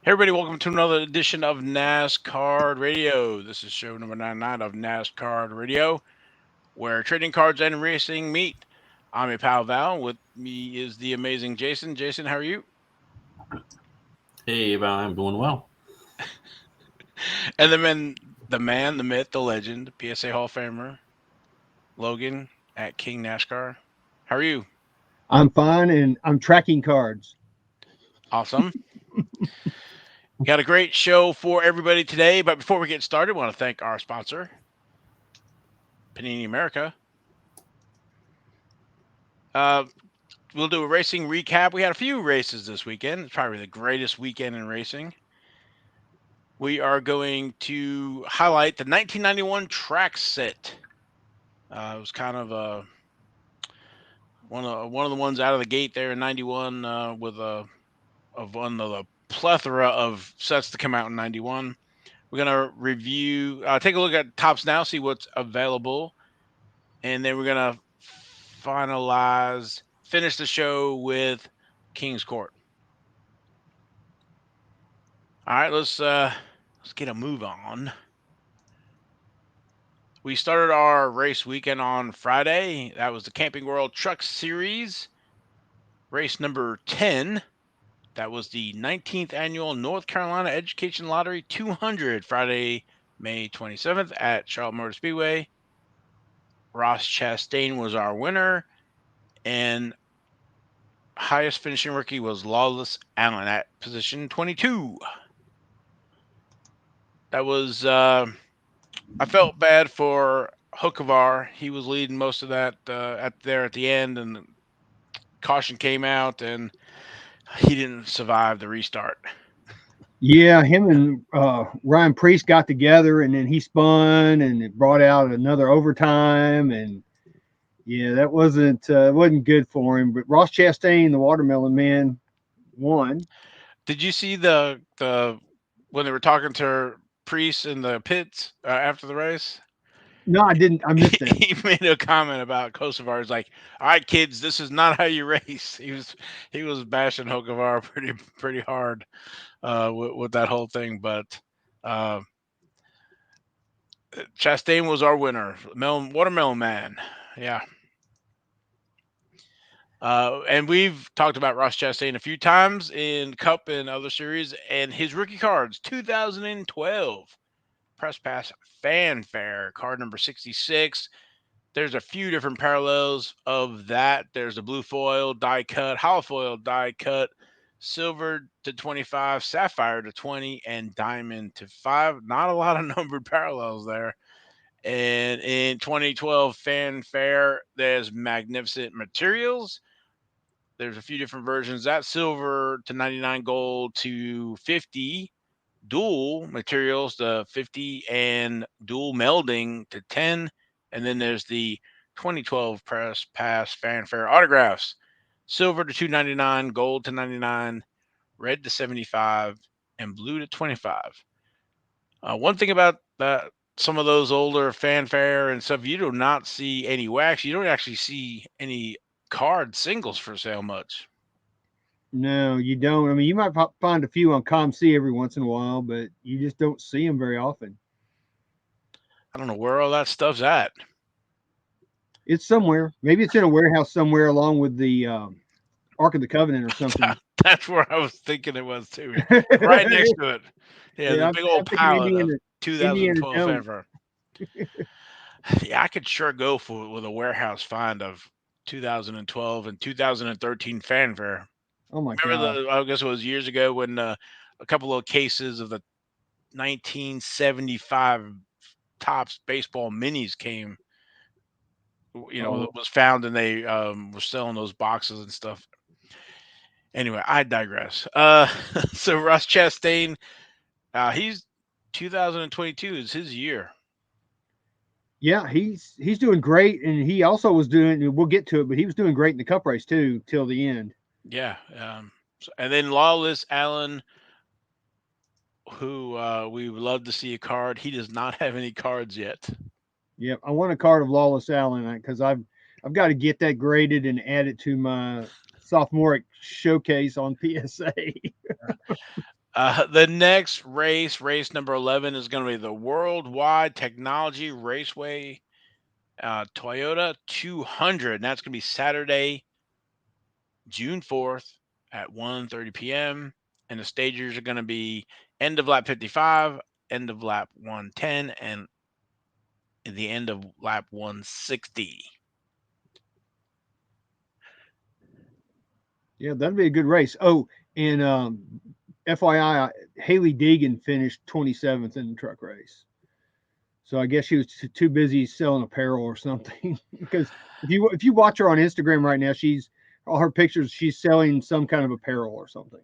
Hey everybody, welcome to another edition of NasCard Radio. This is show number 99 of NasCard Radio, where trading cards and racing meet. I'm your pal Val. With me is the amazing Jason. Jason, how are you? Hey, I'm doing well. And the myth, the legend, PSA Hall of Famer, Logan at King NASCAR. How are you? I'm fine, and I'm tracking cards. Awesome. Got a great show for everybody today, but before we get started, I want to thank our sponsor, Panini America. Uh, we'll do a racing recap. We had a few races this weekend. It's probably the greatest weekend in racing. We are going to highlight the 1991 Traks set. It was kind of one of the ones out of the gate there in '91 with of one of the plethora of sets to come out in '91. We're gonna review, take a look at tops now, see what's available, and then we're gonna finish the show with King's Court. All right, let's get a move on. We started our race weekend on Friday. That was the Camping World Truck Series, race number 10. That was the 19th annual North Carolina Education Lottery 200, Friday, May 27th at Charlotte Motor Speedway. Ross Chastain was our winner, and highest finishing rookie was Lawless Allen at position 22. That was I felt bad for Hookavar. He was leading most of that at the end, and caution came out, and he didn't survive the restart. Yeah, him and Ryan Priest got together, and then he spun, and it brought out another overtime, and yeah, that wasn't good for him. But Ross Chastain, the Watermelon Man, won. Did you see the when they were talking to Priest in the pits after the race? No, I didn't. I missed that. He made a comment about Kosovar. He's like, "All right, kids, this is not how you race." He was bashing Hokovar pretty hard with that whole thing. But uh, Chastain was our winner, Watermelon Man. Yeah. And we've talked about Ross Chastain a few times in Cup and other series, and his rookie cards, 2012 Press Pass Fanfare, card number 66. There's a few different parallels of that. There's a blue foil, die cut, hollow foil, die cut, silver to 25, sapphire to 20, and diamond to 5. Not a lot of numbered parallels there. And in 2012 Fanfare, there's magnificent materials. There's a few different versions. That silver to 99, gold to 50, dual materials to 50, and dual melding to 10. And then there's the 2012 Press Pass Fanfare autographs. Silver to 299, gold to 99, red to 75, and blue to 25. One thing about some of those older fanfare and stuff, you do not see any wax. You don't actually see any card singles for sale much. No, you don't. I mean, you might find a few on ComC every once in a while, but you just don't see them very often. I don't know where all that stuff's at. It's somewhere. Maybe it's in a warehouse somewhere, along with the Ark of the Covenant or something. That's where I was thinking it was too. Right next to it. Yeah, the Yeah, big old I'm thinking pallet of Indiana 2012 Jones. fanfare. Yeah, I could sure go for with a warehouse find of 2012 and 2013 fanfare. Oh my Remember God. I guess it was years ago when a couple of cases of the 1975 Tops baseball minis came, Oh, was found, and they were selling those boxes and stuff. Anyway, I digress. So Russ Chastain, he's 2022 is his year. yeah, he's doing great, and he also was doing. We'll get to it, but he was doing great in the Cup race too till the end. Yeah. And then Lawless Allen, who we would love to see a card. He does not have any cards yet. Yep, I want a card of Lawless Allen because I've got to get that graded and add it to my sophomoric showcase on PSA. The next race, race number 11, is going to be the Worldwide Technology Raceway Toyota 200. And that's going to be Saturday, June 4th at 1:30 p.m. And the stagers are going to be end of lap 55, end of lap 110, and the end of lap 160. Yeah, that'd be a good race. Oh, and FYI, Haley Deegan finished 27th in the truck race. So I guess she was too busy selling apparel or something. Because if you watch her on Instagram right now, she's all her pictures. She's selling some kind of apparel or something.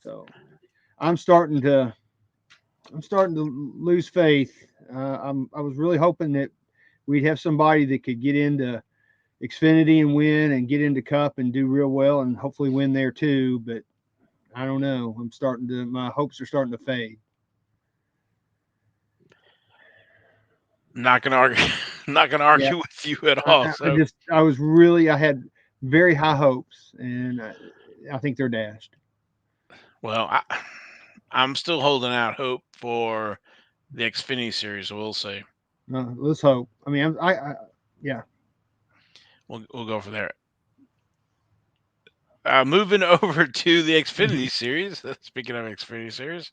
So I'm starting to I'm starting to lose faith. I was really hoping that we'd have somebody that could get into Xfinity and win, and get into Cup and do real well, and hopefully win there too. But I don't know. My hopes are starting to fade. Not going to argue. Not going to Yeah, argue with you at all. So, I had very high hopes, and I think they're dashed. well, I'm still holding out hope for the Xfinity series. So we'll see. Let's hope. I mean, yeah, We'll go from there. Moving over to the Xfinity series. Speaking of Xfinity series,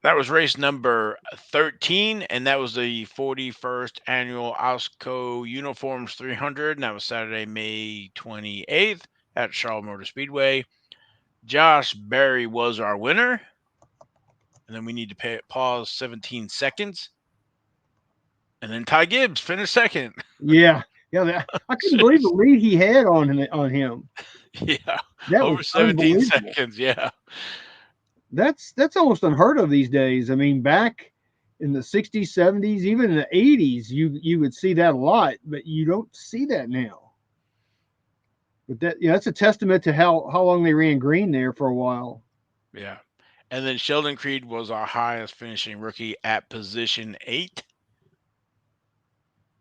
that was race number 13, and that was the 41st annual Ausco Uniforms 300, and that was Saturday, May 28th at Charlotte Motor Speedway. Josh Berry was our winner, and then we need to pause 17 seconds, and then Ty Gibbs finished second. yeah, yeah. I couldn't believe the Jeez. lead he had on him. Yeah, That was over 17 unbelievable. seconds. Yeah. That's almost unheard of these days. I mean, back in the 60s, 70s, even in the 80s, you would see that a lot, but you don't see that now. But that's a testament to how long they ran green there for a while. Yeah. And then Sheldon Creed was our highest finishing rookie at position 8.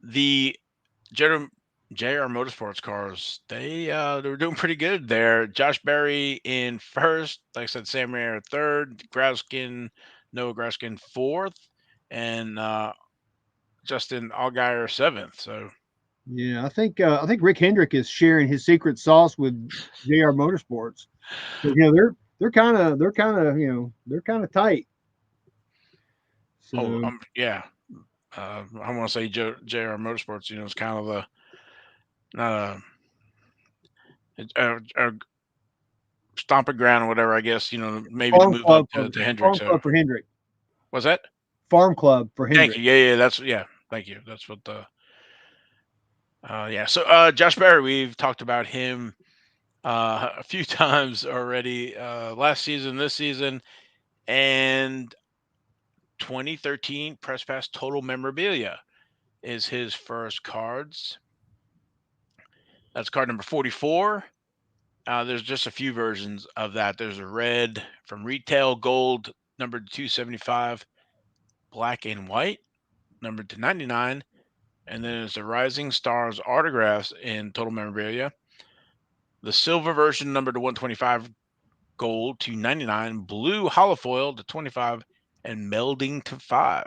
The General JR Motorsports cars, they were doing pretty good there. Josh Berry in first, like I said, Sam Mayer third, Noah Graskin fourth, and Justin Allgaier seventh. So Yeah, I think Rick Hendrick is sharing his secret sauce with JR Motorsports. But they're kind of tight. oh So yeah. I want to say JR Motorsports, it's kind of a not a stomping ground or whatever, I guess, maybe the farm move up club for to Hendrick. farm So club for Hendrick. was that? Farm club for Thank Hendrick. you. Yeah, yeah. Thank you. That's what the yeah. So Josh Berry, we've talked about him a few times already. Last season, this season, and 2013 Press Pass Total Memorabilia is his first cards. That's card number 44. There's just a few versions of that. There's a red from retail, gold numbered 275, black and white numbered to 99, and then there's the Rising Stars autographs in Total Memorabilia. The silver version numbered to 125, gold to 99, blue holofoil to 25, and melding to 5.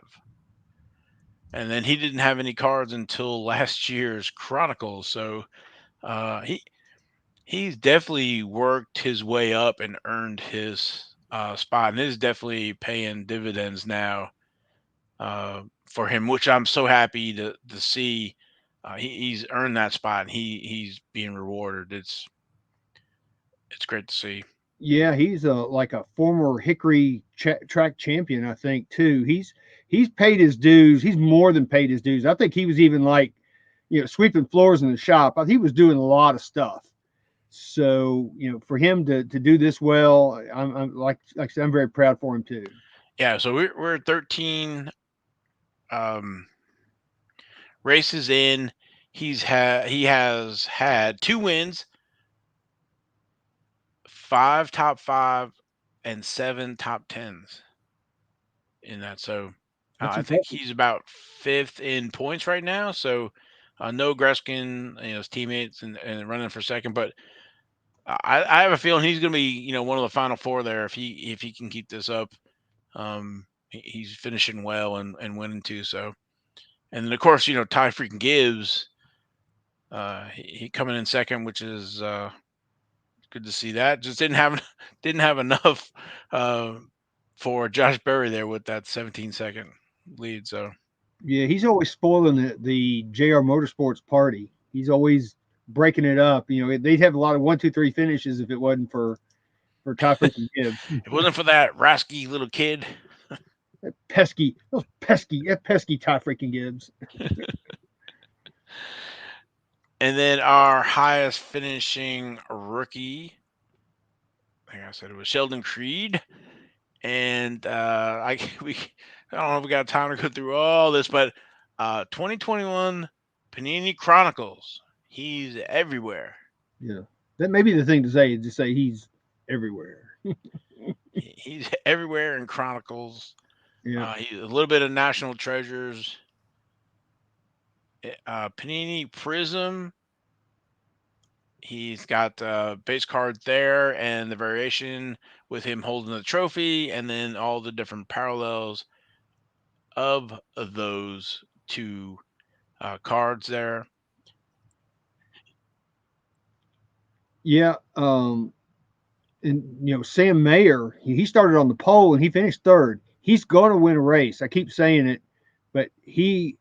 And then he didn't have any cards until last year's Chronicles. So he's definitely worked his way up and earned his spot, and is definitely paying dividends now for him, which I'm so happy to see. He's earned that spot, and he's being rewarded. It's great to see. Yeah, he's like a former Hickory track champion, I think too. He's paid his dues. He's more than paid his dues. I think he was even like, sweeping floors in the shop. He was doing a lot of stuff. So for him to do this well, I'm like I said, I'm very proud for him too. Yeah, so we're 13 um, races in. He has had 2 wins, 5 top 5, and 7 top 10s in that. So That's I think impressive. he's about fifth in points right now. So no Greskin, his teammates, and running for second, but I have a feeling he's going to be, one of the final four there if he can keep this up. He's finishing well and winning too. So, and then of course, Ty freaking Gibbs, he coming in second, which is good to see that. Just didn't have enough uh, for Josh Berry there with that 17-second lead. So Yeah, he's always spoiling the JR Motorsports party. He's always breaking it up. They'd have a lot of 1, 2, 3 finishes if it wasn't for Ty freaking Gibbs. it wasn't for that rasky little kid. That pesky Ty freaking Gibbs. And then our highest finishing rookie, like I said, it was Sheldon Creed. And we I don't know if we got time to go through all this, but 2021 Panini Chronicles. He's everywhere. Yeah, that may be the thing to say. Just say he's everywhere. He's everywhere in Chronicles. Yeah, He's a little bit of National Treasures. Panini Prism. He's got base card there and the variation with him holding the trophy, and then all the different parallels of those two cards there. yeah. And Sam Mayer, he started on the pole and he finished third. He's going to win a race. I keep saying it, but you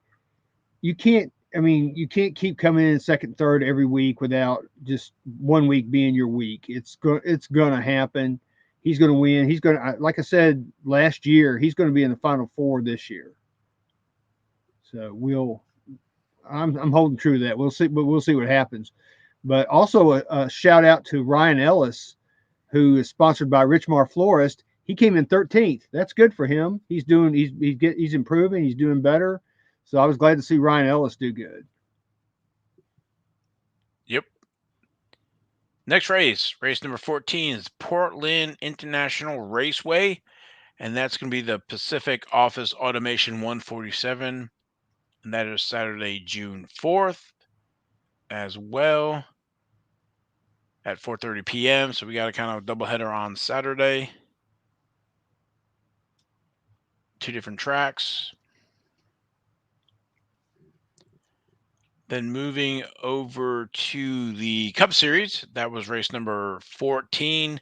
can't. I mean, you can't keep coming in second, third every week without just one week being your week. It's gonna happen. He's gonna win. He's gonna, like I said last year, he's gonna be in the final four this year. So I'm holding true to that. We'll see, but we'll see what happens. But also a shout out to Ryan Ellis, who is sponsored by Richmar Florist. He came in 13th. That's good for him. He's improving. He's doing better. So I was glad to see Ryan Ellis do good. Yep. Next race number 14 is Portland International Raceway, and that's going to be the Pacific Office Automation 147, and that is Saturday, June 4th as well at 4:30 p.m. So we got a kind of doubleheader on Saturday. Two different tracks. Then moving over to the Cup Series, that was race number 14,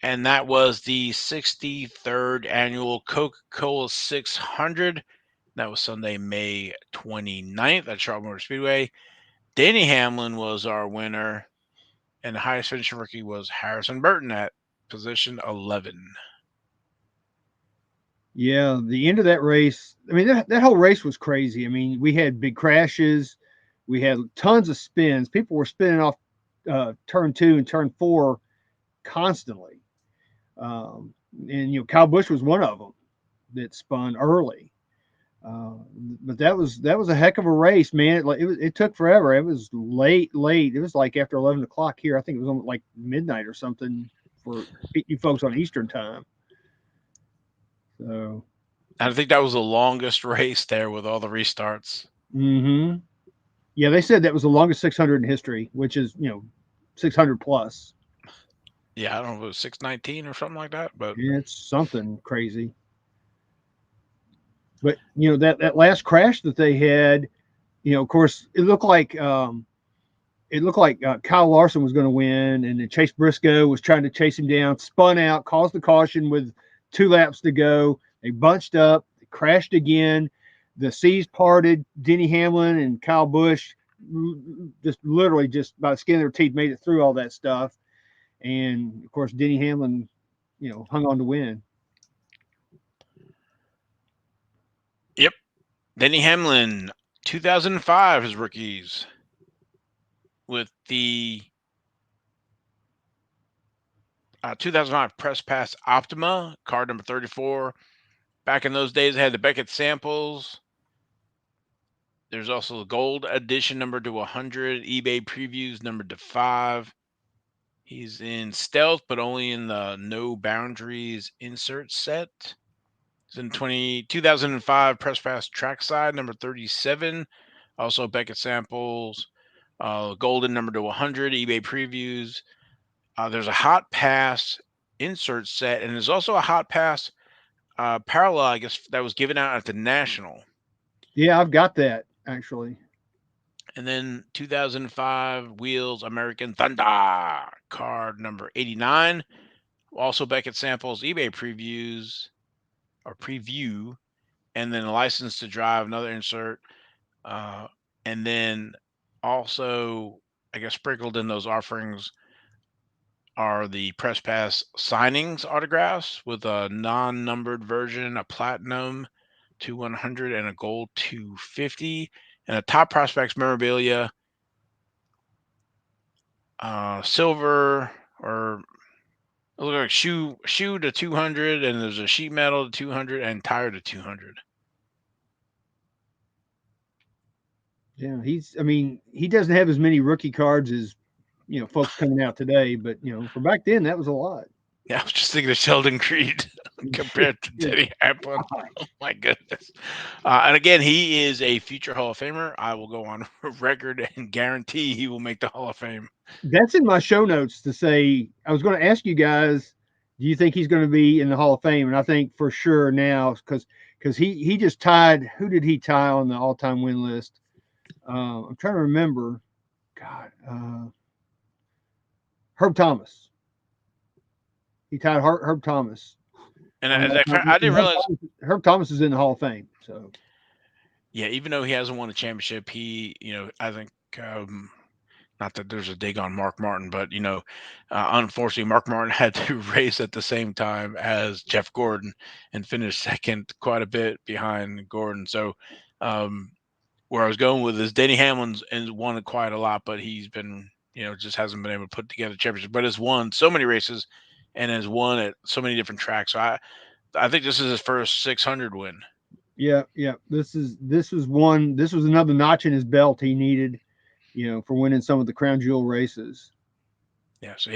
and that was the 63rd annual Coca-Cola 600. That was Sunday, May 29th at Charlotte Motor Speedway. Danny Hamlin was our winner, and the highest finishing rookie was Harrison Burton at position 11. Yeah, the end of that race, I mean, that whole race was crazy. I mean, we had big crashes, we had tons of spins. People were spinning off turn two and turn four constantly. And, Kyle Busch was one of them that spun early. Uh, but that was a heck of a race, man. It took forever. It was late. It was like after 11 o'clock here. I think it was like midnight or something for you folks on Eastern time. So, I think that was the longest race there with all the restarts. mm-hmm. Yeah, they said that was the longest 600 in history, which is 600 plus. Yeah, I don't know if it was 619 or something like that, but Yeah, it's something crazy. But that last crash that they had, of course, it looked like Kyle Larson was going to win, and then Chase Briscoe was trying to chase him down, spun out, caused the caution with 2 laps to go. They bunched up, they crashed again. The seas parted. Denny Hamlin and Kyle Busch just literally just by the skin of their teeth made it through all that stuff. And of course, Denny Hamlin, hung on to win. yep. Denny Hamlin, 2005, his rookies with the 2005 Press Pass Optima, card number 34. Back in those days, they had the Beckett samples. There's also the gold edition number to 100, eBay previews number to 5. He's in stealth, but only in the no boundaries insert set. It's in 2005 Press Pass Trackside number 37. Also Beckett samples, golden number to 100, eBay previews. There's a hot pass insert set, and there's also a hot pass parallel, I guess, that was given out at the National. Yeah, I've got that actually. And then 2005 Wheels American Thunder card number 89. Also Beckett samples, eBay previews or preview, and then a license to drive, another insert. Uh, and then also, I guess, sprinkled in those offerings are the press pass signings autographs with a non-numbered version, a platinum to 100 and a gold to 50, and a top prospects memorabilia, silver or it looked like shoe to 200, and there's a sheet metal to 200 and tire to 200. Yeah, I mean, he doesn't have as many rookie cards as folks coming out today, but for back then that was a lot. Yeah, I was just thinking of Sheldon Creed compared to Yeah. Denny Hamlin. Oh my goodness! And again, he is a future Hall of Famer. I will go on record and guarantee he will make the Hall of Fame. That's in my show notes to say I was going to ask you guys, do you think he's going to be in the Hall of Fame? And I think for sure now because he just tied. Who did he tie on the all time win list? I'm trying to remember. God, Herb Thomas. He tied Herb Thomas And on the as all time. I didn't realize, Herb Thomas is in the Hall of Fame. So yeah, even though he hasn't won a championship, I think, not that there's a dig on Mark Martin, but unfortunately, Mark Martin had to race at the same time as Jeff Gordon and finished second, quite a bit behind Gordon. So, um, where I was going with is Denny Hamlin's and won quite a lot, but he's been, just hasn't been able to put together championship, but has won so many races and has won at so many different tracks. So I think this is his first 600 win. yeah, yeah. This was another notch in his belt he needed, for winning some of the crown jewel races. Yeah, so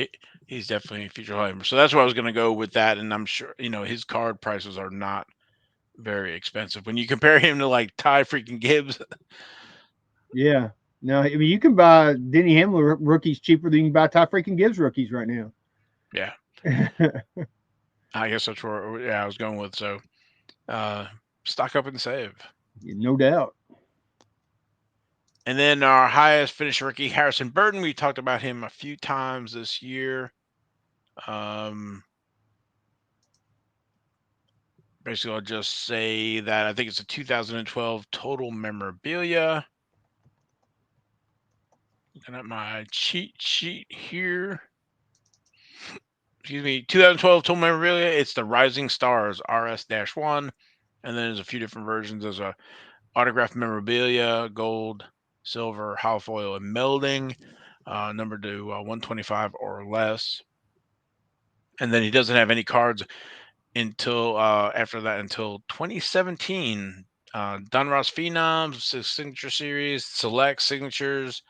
he's definitely a future Hall of Famer. So that's where I was going to go with that, and I'm sure his card prices are not very expensive when you compare him to like Ty freaking Gibbs. Yeah. No, I mean you can buy Denny Hamlin rookies cheaper than you can buy Ty freaking Gibbs rookies right now. Yeah, I guess that's where I was going with. So uh, stock up and save. No doubt. And then our highest finished rookie, Harrison Burton. We talked about him a few times this year. Um, Basically, I'll just say that I think it's a 2012 total memorabilia. Looking at my cheat sheet here. Excuse me, 2012 total memorabilia. It's the Rising Stars RS-1, and then there's a few different versions. There's a autographed memorabilia, gold, silver, hollow foil, and melding, numbered to 125 or less. And then he doesn't have any cards until after that until 2017. Donruss Phenoms, Signature Series, Select Signatures,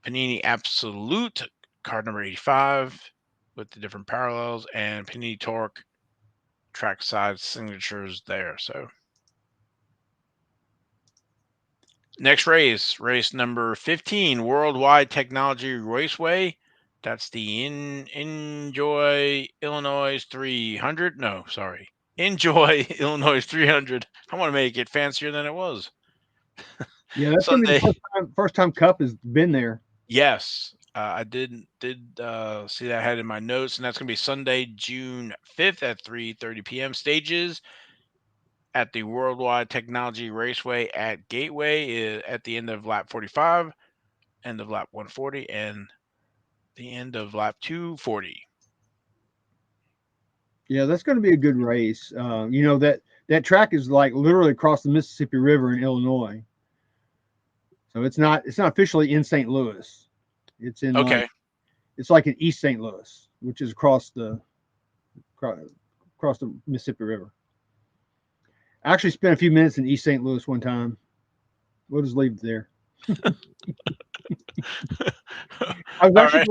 Panini Absolute, card number 85 with the different parallels, and Panini Torque track side signatures there. So next race number 15, Worldwide Technology Raceway. That's the Enjoy Illinois 300. No, sorry. Enjoy Illinois 300. I want to make it fancier than it was. Yeah, that's gonna be the Sunday. first time Cup has been there. Yes, I did see that I had in my notes, and that's going to be Sunday, June 5th at 3:30 p.m. Stages at the Worldwide Technology Raceway at Gateway at the end of lap 45, end of lap 140, and the end of lap 240. Yeah, that's gonna be a good race. That track is like literally across the Mississippi River in Illinois. So it's not officially in St. Louis. It's in Okay. it's like in East St. Louis, which is across the Mississippi River. I actually spent a few minutes in East St. Louis one time. We'll just leave it there. All right.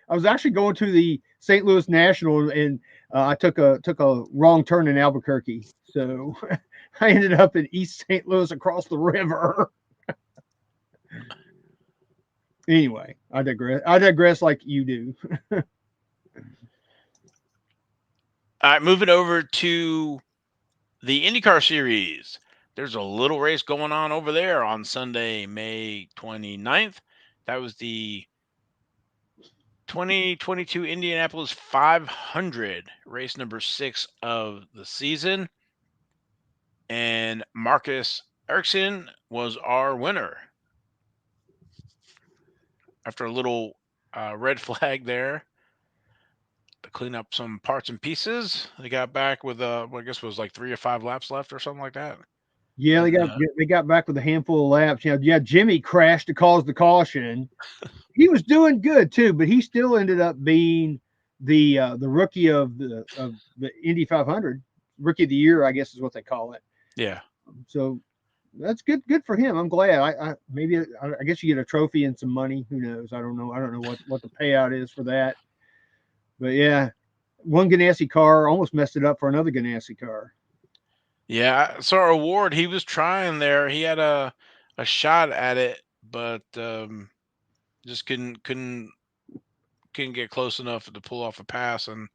I was actually going to the St. Louis National, and I took a wrong turn in Albuquerque, so I ended up in East St. Louis across the river. Anyway, I digress like you do. All right, moving over to the IndyCar Series. There's a little race going on over there on Sunday, May 29th. That was the 2022 Indianapolis 500, race number 6 of the season. And Marcus Ericsson was our winner. After a little red flag there to clean up some parts and pieces, they got back with I guess it was like 3 or 5 laps left or something like that. Yeah, And they got back with a handful of laps. Yeah, Jimmy crashed to cause the caution. He was doing good too, but he still ended up being the rookie of the Indy 500, rookie of the year, I guess is what they call it. yeah, So that's good for him. I'm glad. I guess you get a trophy and some money. Who knows? I don't know what the payout is for that. But yeah, one Ganassi car almost messed it up for another Ganassi car. yeah. So our award, he was trying there. He had a shot at it, but just couldn't get close enough to pull off a pass, and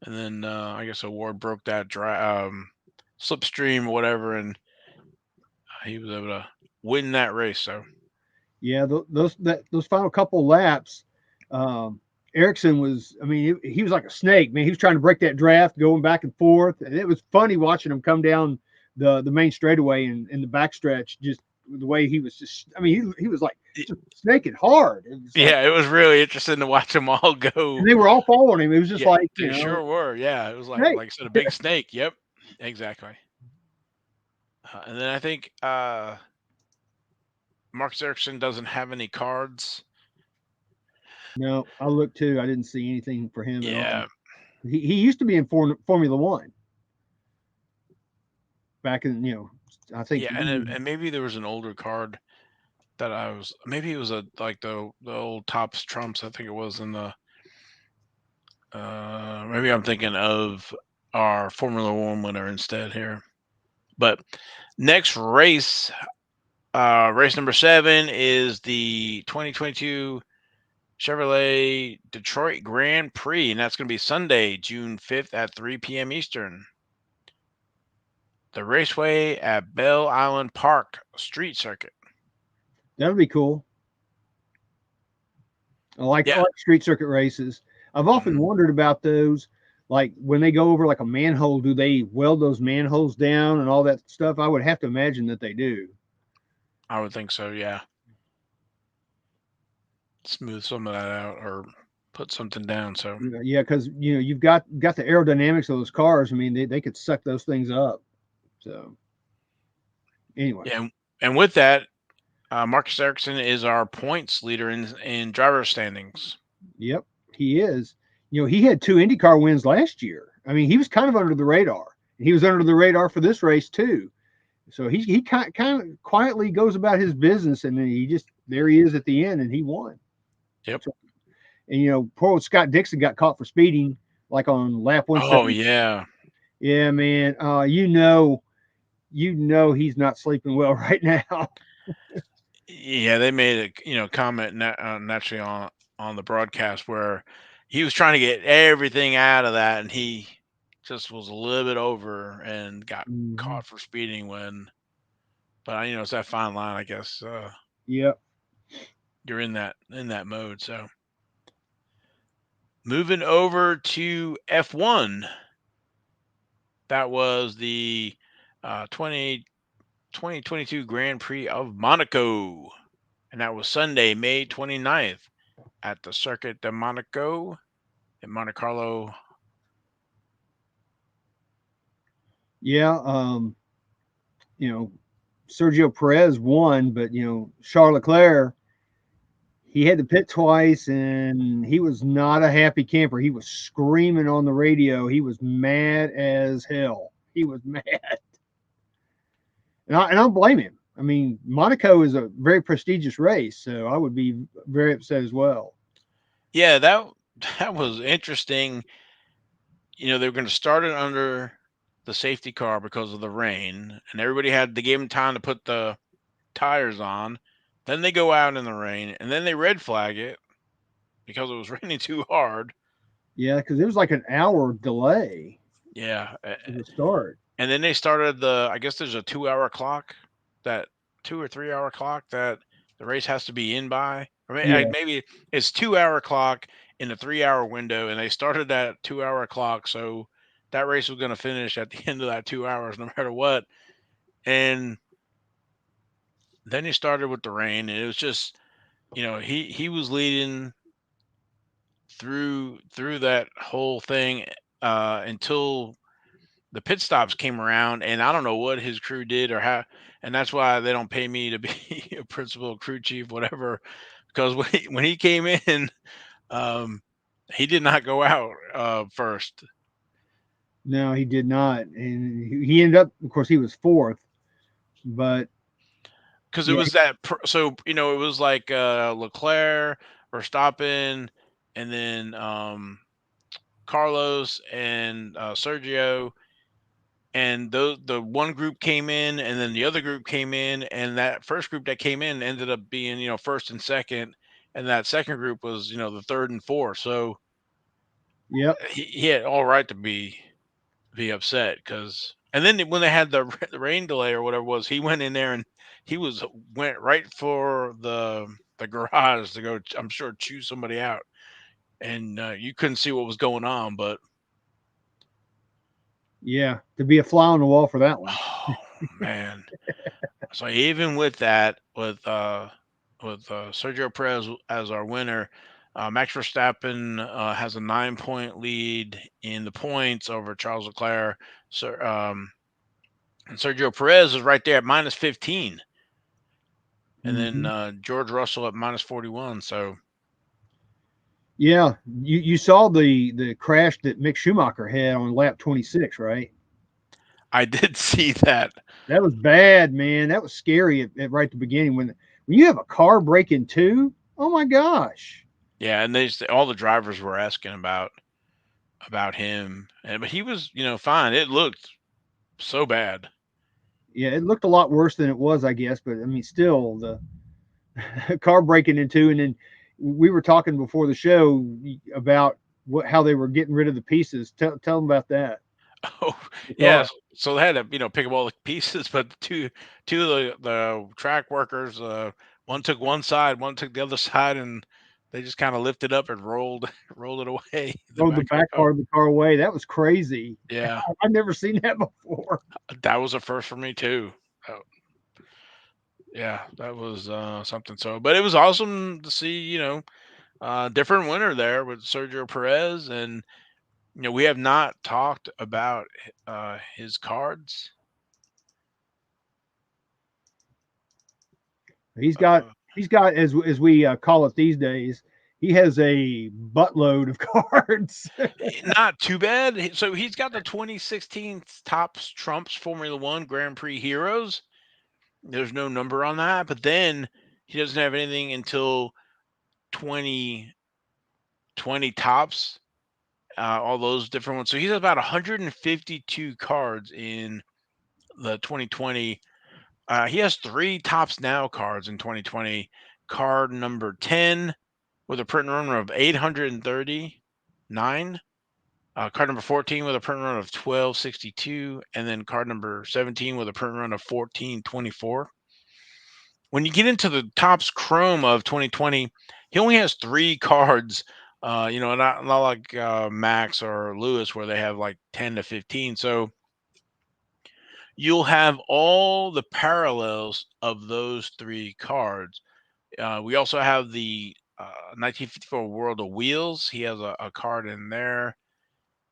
then I guess Award broke that slipstream or whatever, and he was able to win that race. So Yeah, those final couple laps, um, Erickson was. I mean, he was like a snake, man. He was trying to break that draft, going back and forth, and it was funny watching him come down the main straightaway and in the backstretch. Just the way he was just. I mean, he was like just snaking hard. It was like, yeah, it was really interesting to watch them all and go. they were all following him. It was just Yeah, like they sure were. Yeah, it was like snake. like I said, a big snake. Yep, exactly. And then I think Marcus Ericsson doesn't have any cards. No, I looked too. I didn't see anything for him at all. Yeah, He used to be in Formula One back in I think yeah, and maybe there was an older card that I was. Maybe it was a like the old Tops Trumps. I think it was in the. Maybe I'm thinking of our Formula One winner instead here. But next race, race number 7 is the 2022 Chevrolet Detroit Grand Prix, and that's going to be Sunday, June 5th at 3 p.m. Eastern. The raceway at Belle Island Park Street Circuit. that'll be cool. I Yeah. like street circuit races. I've often Mhm. wondered about those. Like when they go over like a manhole, do they weld those manholes down and all that stuff? I would have to imagine that they do. I would think so, yeah. Smooth some of that out or put something down. So, Yeah, because you've got the aerodynamics of those cars. I mean, they could suck those things up. So anyway, yeah. And with that, Marcus Ericsson is our points leader in driver standings. yep, he is. He had two IndyCar wins last year. I mean, he was kind of under the radar. He was under the radar for this race too. So he kind of quietly goes about his business, and then he just there he is at the end, and he won. Yep. So, and poor old Scott Dixon got caught for speeding, like on lap Oh 170. yeah. Yeah, man. He's not sleeping well right now. Yeah, they made a comment naturally on the broadcast where he was trying to get everything out of that, and he just was a little bit over and got Hmm. caught for speeding but it's that fine line, I guess. Yep. You're in that mode. So moving over to F1, that was the 2022 Grand Prix of Monaco, and that was Sunday, May 29th at the Circuit de Monaco in Monte Carlo. Yeah. You know, Sergio Perez won, but Charles Leclerc, he had to pit twice, and he was not a happy camper. He was screaming on the radio. He was mad as hell. He was mad, and I don't blame him. I mean, Monaco is a very prestigious race, so I would be very upset as well. Yeah, that was interesting. They were going to start it under the safety car because of the rain, and everybody they gave them time to put the tires on. Then they go out in the rain, and then they red flag it because it was raining too hard. Yeah, because it was like an hour delay Yeah, to the start. and then they started the. I guess there's a 2 hour clock, that 2 or 3 hour clock that the race has to be in by. Or Yeah. maybe it's 2 hour clock in a 3 hour window, and they started that 2 hour clock, so that race was going to finish at the end of that 2 hours, no matter what. And then he started with the rain, and it was just, he was leading through that whole thing, until the pit stops came around, and I don't know what his crew did or how, and that's why they don't pay me to be a principal crew chief, whatever. Because when he came in, um, he did not go out first, No, he did not, and he ended up. Of course, he was fourth, but because it yeah, was so it was like Leclerc, Verstappen, and then Carlos and Sergio, and the one group came in, and then the other group came in, and that first group that came in ended up being first and second, and that second group was the third and fourth. So yep, he had all right to be upset, because and then when they had the rain delay or whatever it was, he went in there and he went right for the garage to go, I'm sure, chew somebody out, and you couldn't see what was going on, but yeah, to be a fly on the wall for that one. oh man. So even with that, with Sergio Perez as our winner, Max Verstappen has a 9 point lead in the points over Charles Leclerc. So, and Sergio Perez is right there at minus 15, and then Hmm. George Russell at minus 41. So Yeah, you saw the crash that Mick Schumacher had on lap 26, right? I did see that. That was bad, man. That was scary at right at the beginning when you have a car break in two. Oh my gosh. Yeah, and all the drivers were asking about him, and but he was fine. It looked so bad. Yeah, it looked a lot worse than it was, I guess, but I mean, still the car breaking in two, and then we were talking before the show about how they were getting rid of the pieces. Tell them about that. Oh, The car. yes. So they had to, pick up all the pieces, but the two of the track workers, one took one side, one took the other side, and they just kind of lifted up and rolled rolled it away, the Throw the back of the back car. part of the car away. That was crazy. Yeah, I've never seen that before. that was a first for me too. Oh, yeah, that was something. So, but it was awesome to see, different winner there with Sergio Perez, and we have not talked about his cards. He's got Uh, he's got as we call it these days. He has a buttload of cards. Not too bad. So he's got the 2016 Topps Trumps Formula One Grand Prix Heroes. There's no number on that, but then he doesn't have anything until 2020 Tops, all those different ones. So he's about 152 cards in the 2020. He has three Tops Now cards in 2020. Card number 10 with a print run of 839. Card number 14 with a print run of 1262, and then card number 17 with a print run of 1424. When you get into the Topps Chrome of 2020, he only has three cards. Not like Max or Lewis where they have like 10 to 15. So you'll have all the parallels of those three cards. We also have the 1954 World of Wheels. He has a card in there.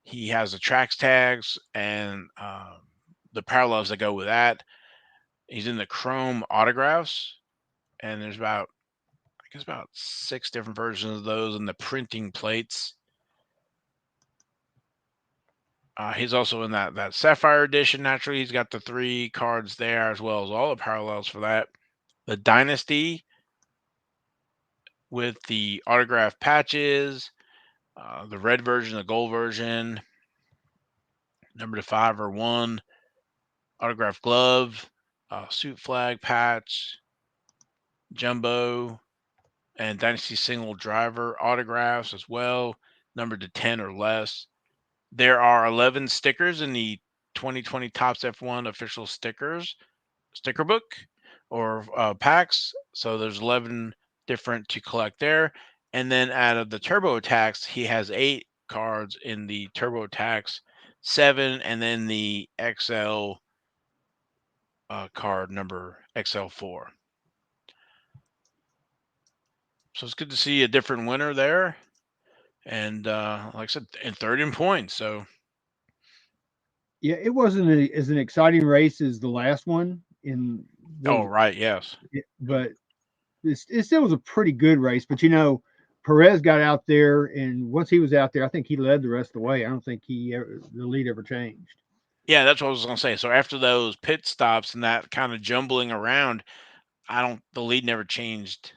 He has the Traks tags and the parallels that go with that. He's in the Chrome autographs, and there's I guess about six different versions of those in the printing plates. He's also in that Sapphire edition. Naturally, he's got the three cards there as well as all the parallels for that. The Dynasty with the autograph patches, the red version, the gold version, number to 5 or 1, autograph glove, suit flag patch, jumbo, and Dynasty single driver autographs as well. numbered to 10 or less. There are 11 stickers in the 2020 Topps F1 official sticker book or packs. So there's 11 different to collect there. And then out of the TurboTax, he has 8 cards in the TurboTax 7, and then the XL card number XL4. So it's good to see a different winner there. And like I said, and third in points. So, Yeah, it wasn't as an exciting race as the last one in what oh, was right. Yes. it, but it still was a pretty good race. But Perez got out there, and once he was out there, I think he led the rest of the way. I don't think the lead ever changed. Yeah, that's what I was going to say. So after those pit stops and that kind of jumbling around, the lead never changed.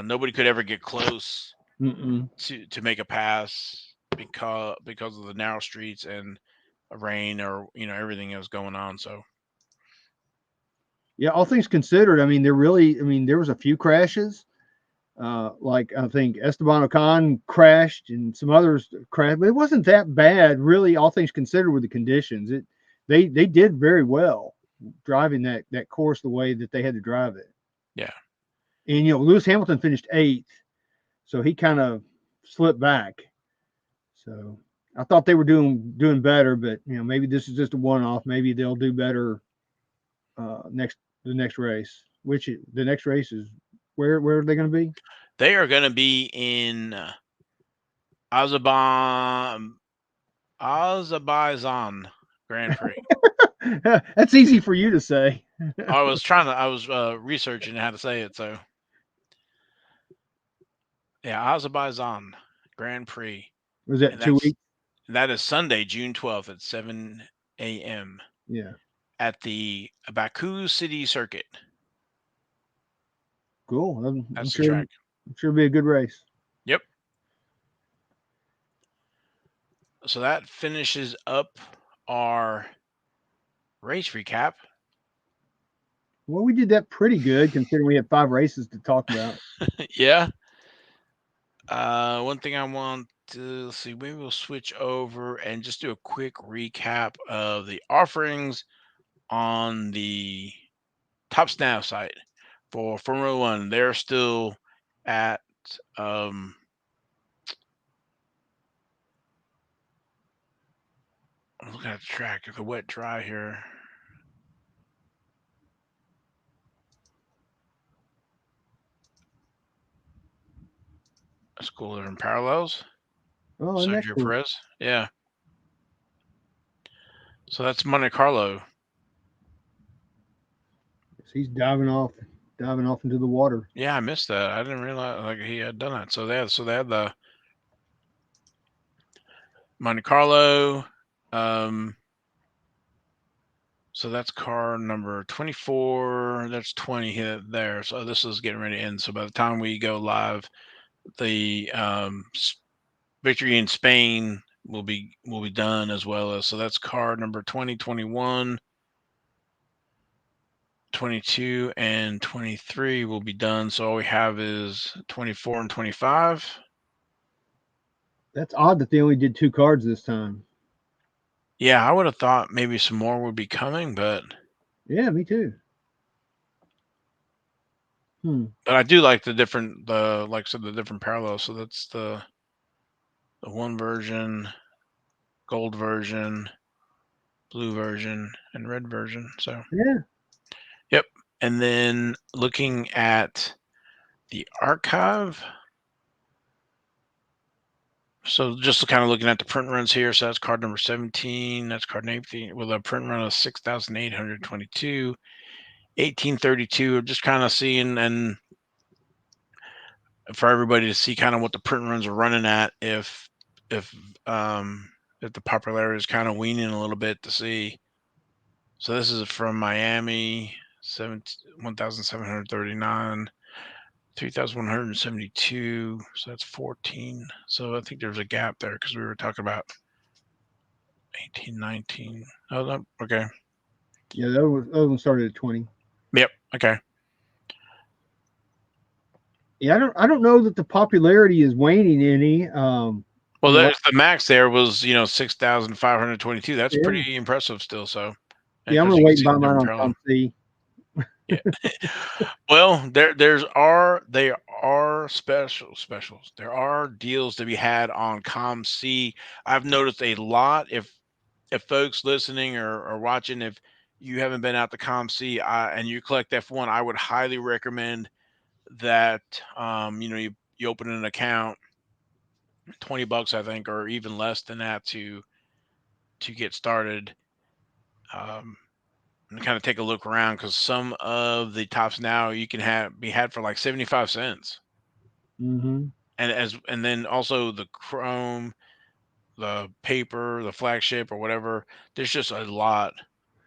Nobody could ever get close Mm-mm. to make a pass because of the narrow streets and rain or everything that was going on. So Yeah, all things considered, I mean, there was a few crashes. Like I think Esteban Ocon crashed and some others crashed, but it wasn't that bad, really. All things considered, with the conditions, they did very well driving that course the way that they had to drive it. yeah, And Lewis Hamilton finished eighth, so he kind of slipped back. So I thought they were doing better, but maybe this is just a one off. Maybe they'll do better next the next race. The next race is where are they going to be? they are going to be in Azerbaijan Azerbaijan Grand Prix. That's easy for you to say. I was researching how to say it. So yeah, Azerbaijan Grand Prix, Was that and 2 weeks? that is Sunday, June 12th at 7 a.m. Yeah, at the Baku City Circuit. cool. I'm That's the sure. track. I'm sure it'll be a good race. Yep. So that finishes up our race recap. Well, we did that pretty good considering we had 5 races to talk about. Yeah. One thing I want to see, maybe we'll switch over and just do a quick recap of the offerings on the Top Snav site for Formula One. They're still at um I'm looking at the track, the wet dry here. That's cool. They're in parallels. Oh, and that's Sergio cool. Perez. Yeah. So that's Monte Carlo. He's diving off into the water. Yeah, I missed that. I didn't realize like he had done that. So they had the Monte Carlo. Um, so that's car number 24. That's 20 hit there. So this is getting ready to end. So by the time we go live, the victory in Spain will be done as well as so that's car number 20, 21, 22, and 23 will be done. So all we have is 24 and 25. That's odd that they only did 2 cards this time. Yeah, I would have thought maybe some more would be coming, but Yeah, me too. Hmm. I do like the like I said, the different parallels. So that's the one version, gold version, blue version, and red version. So Yeah. yep. And then looking at the archive. So just kind of looking at the print runs here. So that's card number 17. That's card 18 with a print run of 6,822, 1832. Just kind of seeing and for everybody to see kind of what the print runs are running at if um if the popularity is kind of weaning a little bit to see. So this is from Miami, 1,739, 3,172. So that's 14. So I think there's a gap there because we were talking about 18, 19. Oh, no, okay. Yeah, the other one started at 20. Yep. Okay. Yeah, I don't know that the popularity is waning any. Well, You know, there's the max there was 6,522. That's yeah, pretty impressive still. So, yeah, I'm because gonna you can wait and see buy the mine different on parallel. ComC. Yeah. Well, there are specials. There are deals to be had on ComC. I've noticed a lot. If folks listening or watching, if you haven't been out to ComC and you collect F1, I would highly recommend that. You open an account, $20, I think, or even less than that to get started. Um, and kind of take a look around because some of the tops now you can have be had for like 75 cents. Mm-hmm. And then also the chrome, the paper, the flagship or whatever. There's just a lot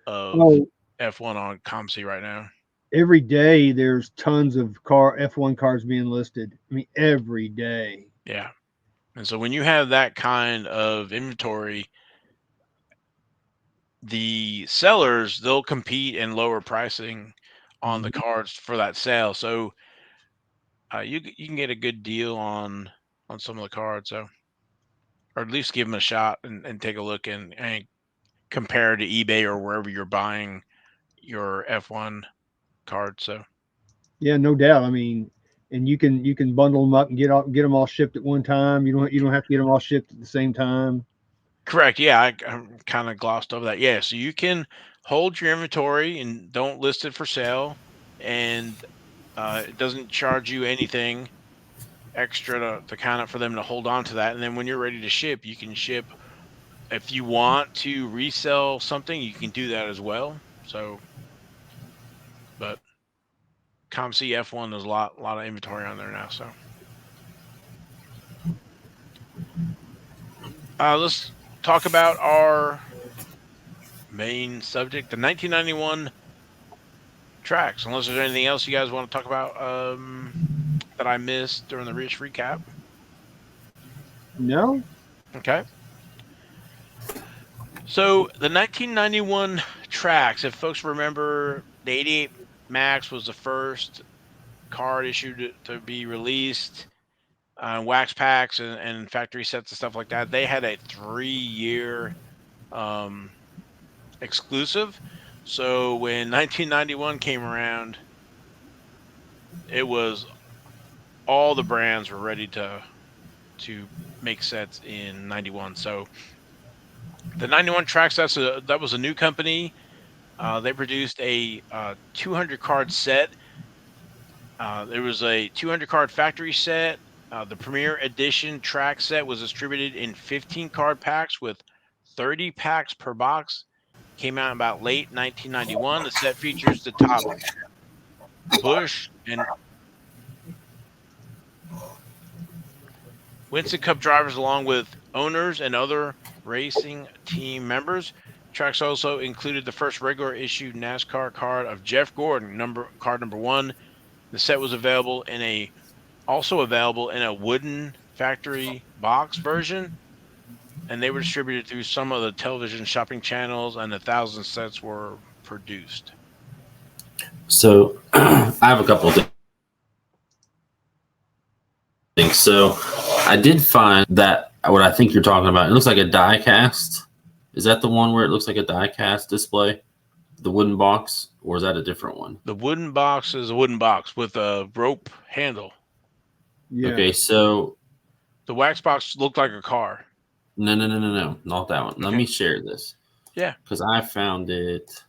of Oh, F1 on ComC right now. every day there's tons of F1 cars being listed. I mean, every day. Yeah. And so when you have that kind of inventory, the sellers they'll compete and lower pricing on the Mhm. cards for that sale. So you can get a good deal on some of the cards. So or at least give them a shot and take a look and compare to eBay or wherever you're buying your F1 card. So Yeah, no doubt. I mean, and you can bundle them up and get them all shipped at one time. You don't have to get them all shipped at the same time. correct. Yeah, I kind of glossed over that. Yeah, so you can hold your inventory and don't list it for sale, and it doesn't charge you anything extra to kind of for them to hold on to that. And then when you're ready to ship, you can ship. If you want to resell something, you can do that as well. So, but ComC F1, there's a lot of inventory on there now. So let's talk about our main subject, the 1991 tracks. Unless there's anything else you guys want to talk about that I missed during the Rich recap. No. Okay. So the 1991 tracks, if folks remember, the 88 Max was the first card issued to be released. Wax packs and factory sets and stuff like that. They had a 3-year um, exclusive. So when 1991 came around, it was all the brands were ready to make sets in 91. So the 91 tracks that was a new company. They produced a 200 card set. There was a 200 card factory set. The premier edition track set was distributed in 15 card packs with 30 packs per box. Came out about late 1991. The set features the top Bush and Winston Cup drivers along with owners and other racing team members. Tracks also included the first regular issue NASCAR card of Jeff Gordon, card number 1. The set was also available in a wooden factory box version, and they were distributed through some of the television shopping channels, and 1,000 sets were produced. So I have a couple of things. So I did find that what I think you're talking about. It looks like a die cast. Is that the one where it looks like a die cast display? The wooden box, or is that a different one? The wooden box is a wooden box with a rope handle. Yeah. Okay, so The wax box looked like a car. no, not that one. Let Okay. me share this Yeah. because I found it.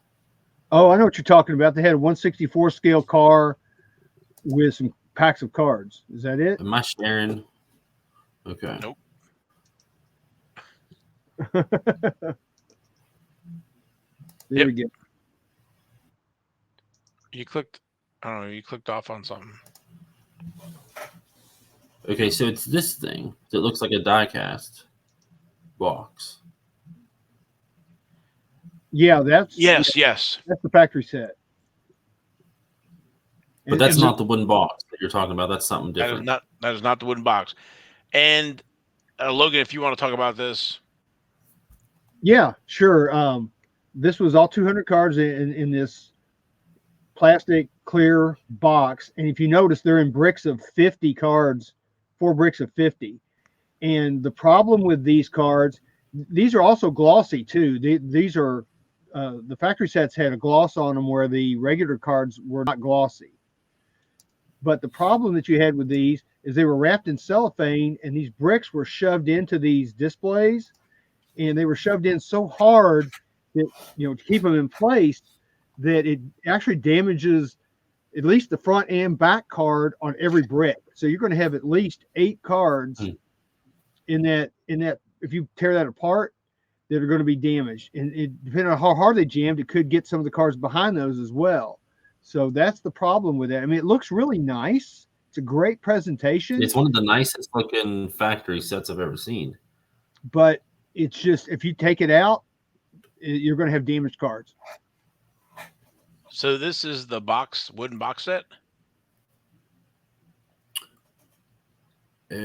Oh, I know what you're talking about. They had a 164 scale car with some packs of cards. Is that it? Am I sharing? Okay. Nope. There Yep. we go. You clicked. I don't know. You clicked off on something. Okay, so it's this thing that looks like a die cast box. Yeah, that's Yes. that's the factory set. But that's And not the wooden box that you're talking about. That's something That is different. not that is not the wooden box. And Logan, if you want to talk about this, yeah, sure. This was all 200 cards in this plastic clear box, and if you notice, they're in bricks of 50 cards, 4 bricks of 50. And the problem with these cards, these are also glossy too. These are the factory sets had a gloss on them where the regular cards were not glossy. But the problem that you had with these is they were wrapped in cellophane, and these bricks were shoved into these displays, and they were shoved in so hard that to keep them in place that it actually damages at least the front and back card on every brick. So you're going to have at least 8 cards in that if you tear that apart that are going to be damaged, and depending on how hard they jammed, it could get some of the cards behind those as well. So that's the problem with that. I mean, it looks really nice. It's a great presentation. It's one of the nicest looking factory sets I've ever seen. But it's just, if you take it out, you're going to have damaged cards. So this is the wooden box set? Oh,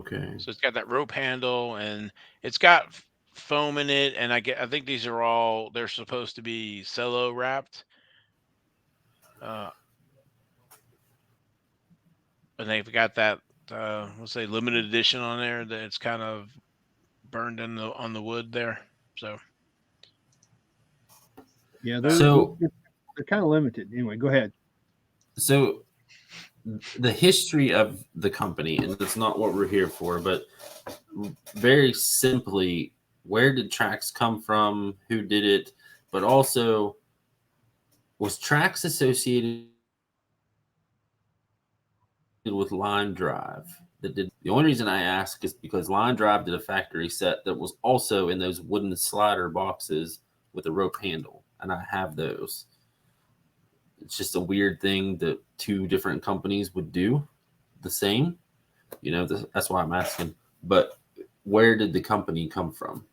okay. So it's got that rope handle, and it's got foam in it, and I think these are they're supposed to be cello wrapped. And they've got that let's say limited edition on there that it's kind of burned on the wood there. So yeah, they're kind of limited. Anyway, go ahead. So the history of the company, and that's not what we're here for, but very simply, where did Traks come from? Who did it? But also, was Traks associated with Line Drive? The only reason I ask is because Line Drive did a factory set that was also in those wooden slider boxes with a rope handle, and I have those. It's just a weird thing that 2 different companies would do the same. That's why I'm asking. But where did the company come from?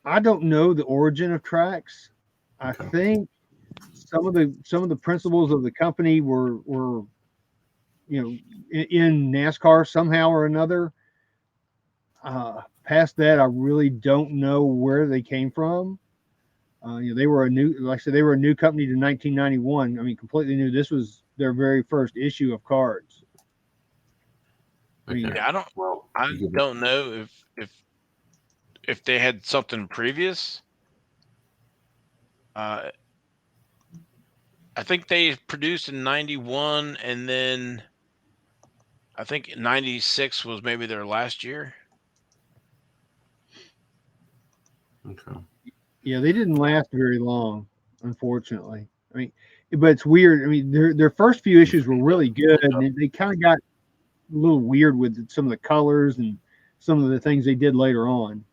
I don't know the origin of Traks. I think some of the principles of the company were in NASCAR somehow or another. Past that, I really don't know where they came from. They were a new company to 1991. I mean, completely new. This was their very first issue of cards. I don't know if they had something previous. I think they produced in 91, and then I think 96 was maybe their last year. Okay. Yeah, they didn't last very long, unfortunately. I mean, but it's weird. I mean, their first few issues were really good, and they kind of got a little weird with some of the colors and some of the things they did later on.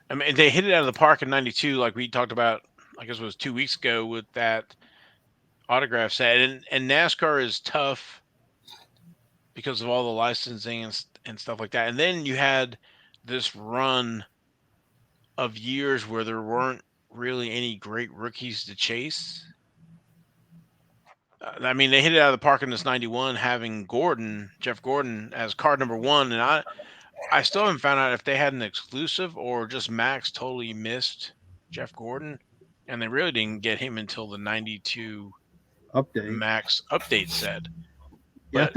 I mean, they hit it out of the park in 92, like we talked about, I guess it was 2 weeks ago, with that autograph set. And NASCAR is tough because of all the licensing and stuff like that. And then you had this run of years where there weren't really any great rookies to chase. I mean, they hit it out of the park in this 91, having Jeff Gordon, as card number 1. And I still haven't found out if they had an exclusive or just Max totally missed Jeff Gordon, and they really didn't get him until the 92 update. Max update set. Yeah,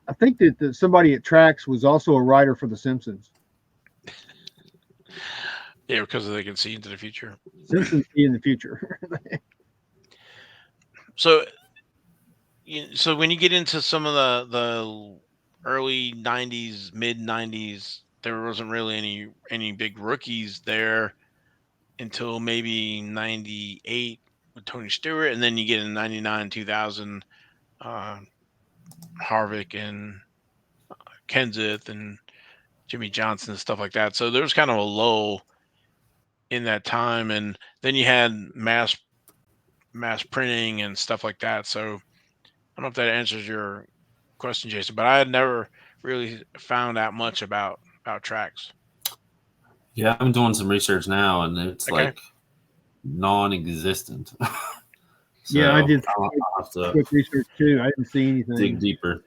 I think that somebody at Traks was also a writer for The Simpsons. Yeah, because they can see into the future. Simpsons see in the future. So when you get into some of the early 90s, mid 90s, there wasn't really any big rookies there until maybe 98 with Tony Stewart, and then you get in 99, 2000, Harvick and Kenseth and Jimmy Johnson and stuff like that. So there was kind of a lull in that time, and then you had mass printing and stuff like that. So I don't know if that answers your question, Jason, but I had never really found out much about Traks. Yeah, I'm doing some research now, and it's like non-existent. So yeah, I did quick research too. I didn't see anything. Dig deeper.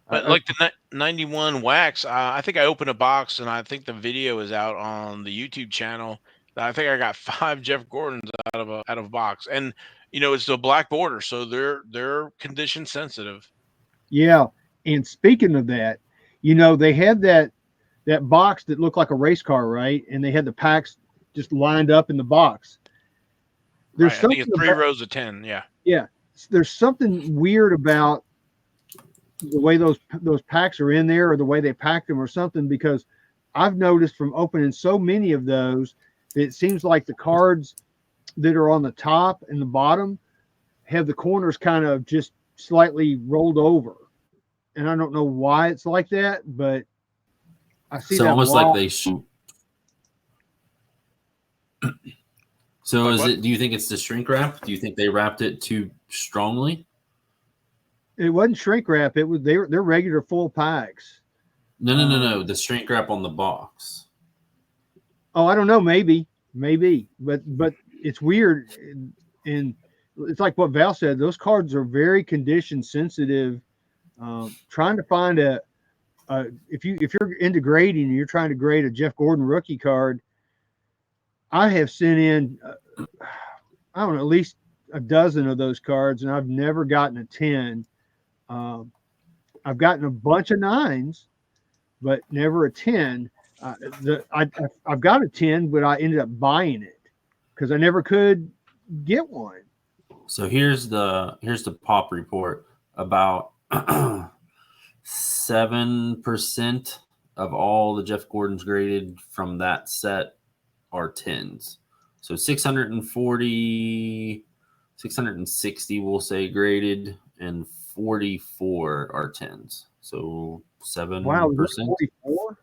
But like the 91 wax, I think I opened a box, and I think the video is out on the YouTube channel. I think I got 5 Jeff Gordons out of a box, and it's a black border, so they're condition sensitive. Yeah. And speaking of that, they had that box that looked like a race car, right? And they had the packs just lined up in the box. There's Right. I think something it's three about rows of 10. Yeah. yeah, there's something weird about the way those packs are in there or the way they pack them or something, because I've noticed from opening so many of those that it seems like the cards that are on the top and the bottom have the corners kind of just slightly rolled over. And I don't know why it's like that, but I see So that a almost like lot. they shoot. So Like is what? it? Do you think it's the shrink wrap? Do you think they wrapped it too strongly? It wasn't shrink wrap. It was they're regular full packs. No. The shrink wrap on the box. Oh, I don't know. Maybe, but it's weird, and it's like what Val said. Those cards are very condition sensitive. Trying to find if you're into grading and you're trying to grade a Jeff Gordon rookie card, I have sent in I don't know, at least a dozen of those cards, and I've never gotten a 10. Um, I've gotten a bunch of 9s, but never a 10. I've got a 10, but I ended up buying it because I never could get one. So here's the pop report. About 7% of all the Jeff Gordons graded from that set are 10s. So 640, 660 we'll say graded, and 44 are 10s. So Wow, was it 7%. 44?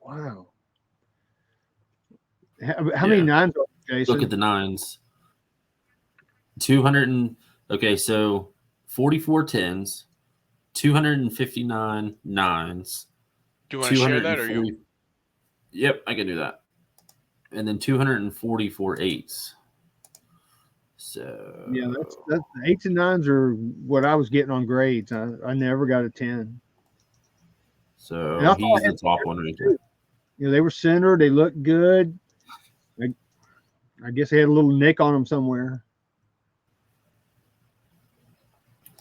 Wow. How many Yeah. 9s are there, Look at Jason? the 9s. 200 and okay, so 44 10s, 259 9s, Do you want to share that or you? 240. Yep, I can do that. And then 244 eights. So Yeah, that's the 8s and 9s are what I was getting on grades. I never got a 10. And I so thought he's I the had top one right there. they were centered, they looked good. I guess they had a little nick on them somewhere.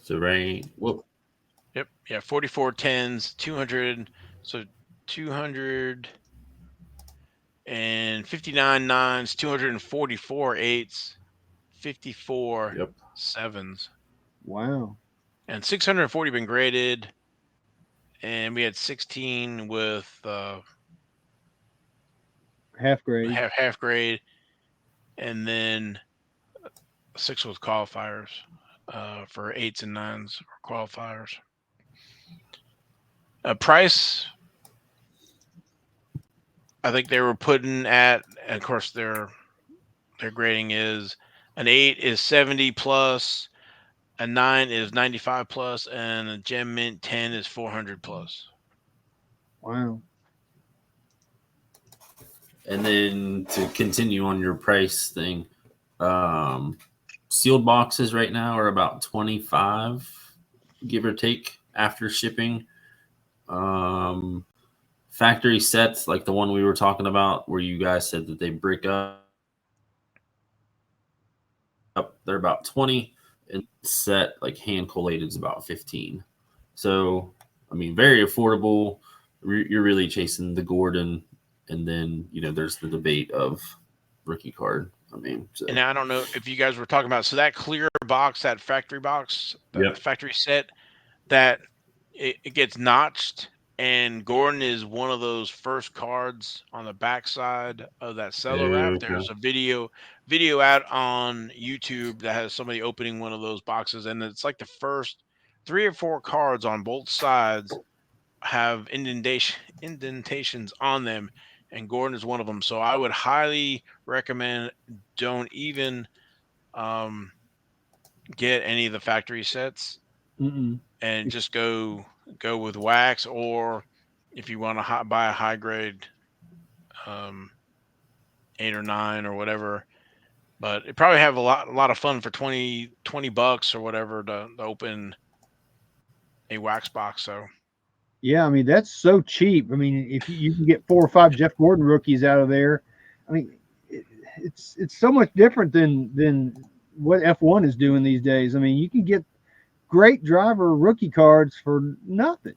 So right, whoop. Yep. Yeah. 44 10s, 200. So 259 9s, 244 8s, 54 Yep. 7s, Wow. and 640 been graded. And we had 16 with Half grade. half grade, and then 6 with qualifiers for 8s and 9s or qualifiers. Price, I think they were putting at, and of course their grading is an 8 is 70 plus, a 9 is 95 plus, and a Gem Mint 10 is 400 plus. Wow. And then to continue on your price thing, sealed boxes right now are about 25, give or take, after shipping. Factory sets, like the one we were talking about, where you guys said that they break up, they're about 20, and set like hand collated is about 15. So, I mean, very affordable. You're really chasing the Gordon, and then there's the debate of rookie card. I mean, so And I don't know if you guys were talking about, so that clear box, that factory box, the yep. factory set, that it gets notched, and Gordon is one of those first cards on the backside of that cello wrap. Okay. There's a video out on YouTube that has somebody opening one of those boxes, and it's like the first 3 or 4 cards on both sides have indentations on them, and Gordon is one of them. So I would highly recommend, don't even um, get any of the factory sets, Mm-mm. and just go with wax, or if you want to buy a high grade um, 8 or 9 or whatever. But it probably have a lot of fun for 20 bucks or whatever to open a wax box. So Yeah, I mean that's so cheap. I mean, if you can get 4 or 5 Jeff Gordon rookies out of there, I mean, it's so much different than what F1 is doing these days. I mean, you can get great driver rookie cards for nothing.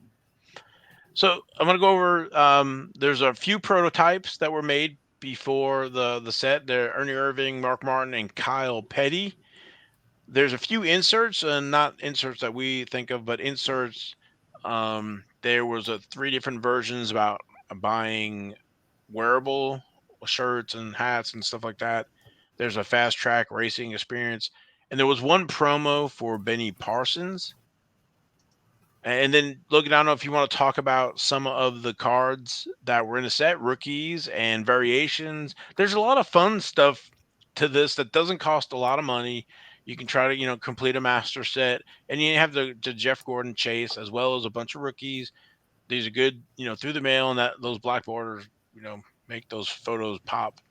So I'm gonna go over. There's a few prototypes that were made before the set. They're Ernie Irving, Mark Martin, and Kyle Petty. There's a few inserts, and not inserts that we think of, but inserts. There was a three different versions about buying wearable shirts and hats and stuff like that. There's a fast track racing experience, and there was one promo for Benny Parsons. And then, look, I don't know if you want to talk about some of the cards that were in the set, rookies and variations. There's a lot of fun stuff to this that doesn't cost a lot of money. You can try to, complete a master set, and you have the Jeff Gordon chase as well as a bunch of rookies. These are good, through the mail, and that those black borders, make those photos pop.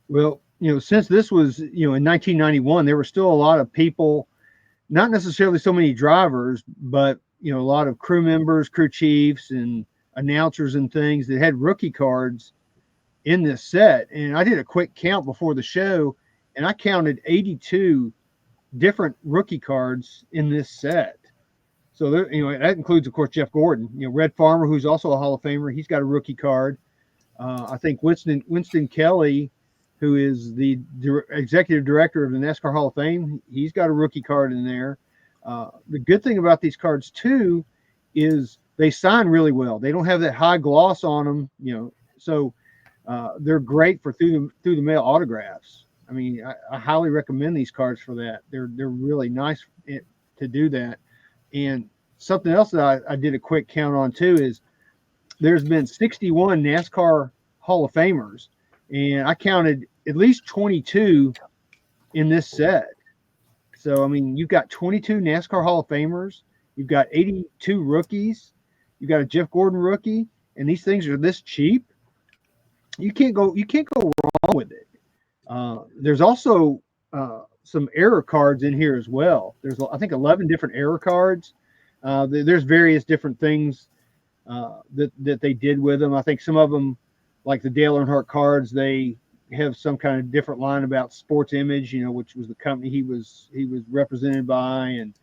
Well, since this was, in 1991, there were still a lot of people, not necessarily so many drivers, but, a lot of crew members, crew chiefs, and announcers and things that had rookie cards in this set. And I did a quick count before the show, and I counted 82 different rookie cards in this set. So there, that includes, of course, Jeff Gordon, Red Farmer, who's also a Hall of Famer. He's got a rookie card. I think Winston Kelly, who is the executive director of the NASCAR Hall of Fame, he's got a rookie card in there. The good thing about these cards too is they sign really well. They don't have that high gloss on them, so they're great for through the mail autographs. I mean, I highly recommend these cards for that. They're really nice to do that. And something else that I did a quick count on too is there's been 61 NASCAR Hall of Famers, and I counted at least 22 in this set. So, I mean, you've got 22 NASCAR Hall of Famers, you've got 82 rookies, you've got a Jeff Gordon rookie, and these things are this cheap. You can't go wrong with it. There's also some error cards in here as well. There's, I think, 11 different error cards. There's various different things that they did with them. I think some of them, like the Dale Earnhardt cards, they have some kind of different line about Sports Image, which was the company he was represented by, and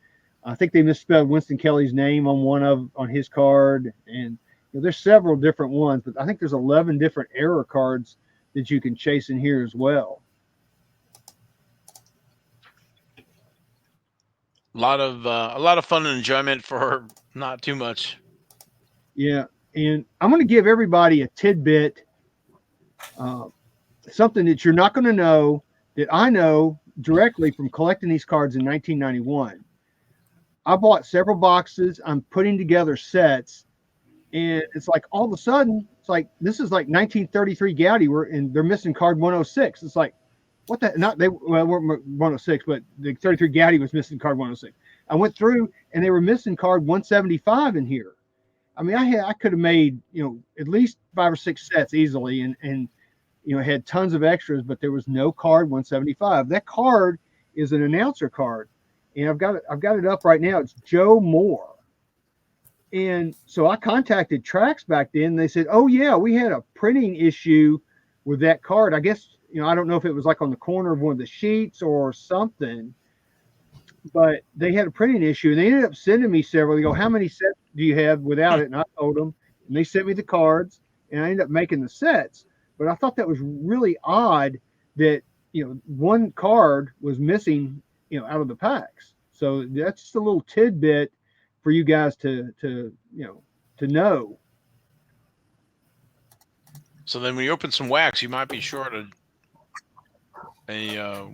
I think they misspelled Winston Kelly's name on his card, and there's several different ones, but I think there's 11 different error cards that you can chase in here as well. A lot of fun and enjoyment for not too much. Yeah, and I'm going to give everybody a tidbit, something that you're not going to know that I know directly from collecting these cards in 1991. I bought several boxes. I'm putting together sets, and it's like all of a sudden, it's like this is like 1933 Gowdy, and they're missing card 106. It's like, what the? Not they weren't 106, but the 33 Gowdy was missing card 106. I went through, and they were missing card 175 in here. I mean, I could have made at least 5 or 6 sets easily, and had tons of extras, but there was no card 175. That card is an announcer card, and I've got it up right now. It's Joe Moore. And so I contacted Traks back then. They said, "Oh yeah, we had a printing issue with that card. I guess I don't know if it was like on the corner of one of the sheets or something, but they had a printing issue, and they ended up sending me several. They go, how many sets do you have without it?" And I told them, and they sent me the cards, and I ended up making the sets. But I thought that was really odd that one card was missing out of the packs. So that's just a little tidbit for you guys to know. So then when you open some wax, you might be short a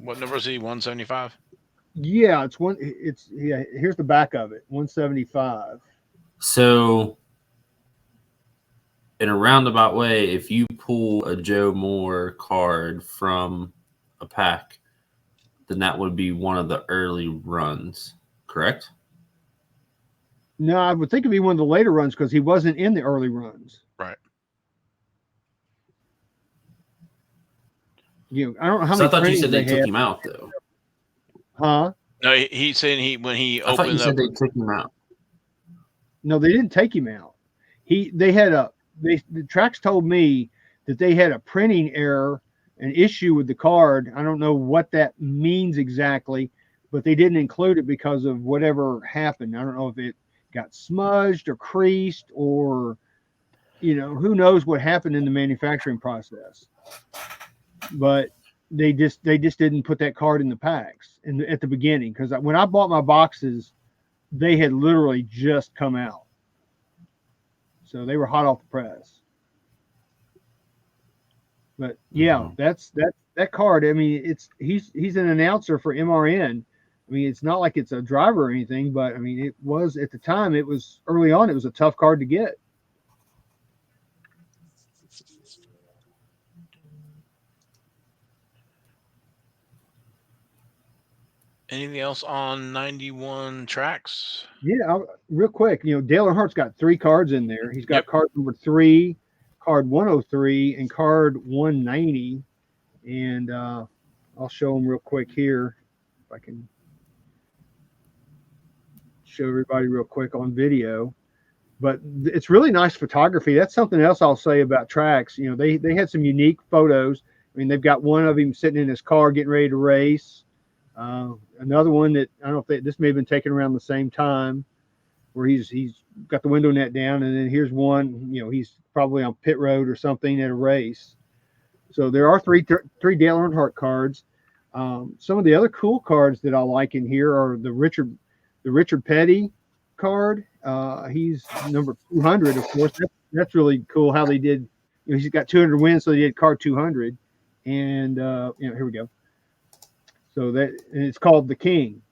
what number is he? 175. Yeah, here's the back of it, 175. So in a roundabout way, if you pull a Joe Moore card from a pack, then that would be one of the early runs, correct? No, I would think it'd be one of the later runs because he wasn't in the early runs. Right. I don't know how many. I thought you said they took him out though. Huh? No, he's saying when he opened. I thought you said they took him out. No, they didn't take him out. The Traks told me that they had a printing error, an issue with the card. I don't know what that means exactly, but they didn't include it because of whatever happened. I don't know if it got smudged or creased or, who knows what happened in the manufacturing process. But they just didn't put that card in the packs at the beginning, because when I bought my boxes, they had literally just come out, so they were hot off the press. But yeah, that's that card. I mean, he's an announcer for MRN. I mean, it's not like it's a driver or anything, but I mean, it was at the time. It was early on. It was a tough card to get. Anything else on 91 Traks? Yeah, real quick. Dale Earnhardt's got 3 cards in there. He's got Yep. card number 3, card 103, and card 190. And I'll show them real quick here, if I can show everybody real quick on video. But it's really nice photography. That's something else I'll say about Traks. They had some unique photos. I mean, they've got one of him sitting in his car getting ready to race. Another one that I don't know if this may have been taken around the same time, where he's got the window net down, and then here's one. He's probably on pit road or something at a race. So there are three Dale Earnhardt cards. Some of the other cool cards that I like in here are the Richard Petty card. He's number 200, of course. That's really cool how they did. He's got 200 wins, so they did card 200, and here we go. So and it's called the King.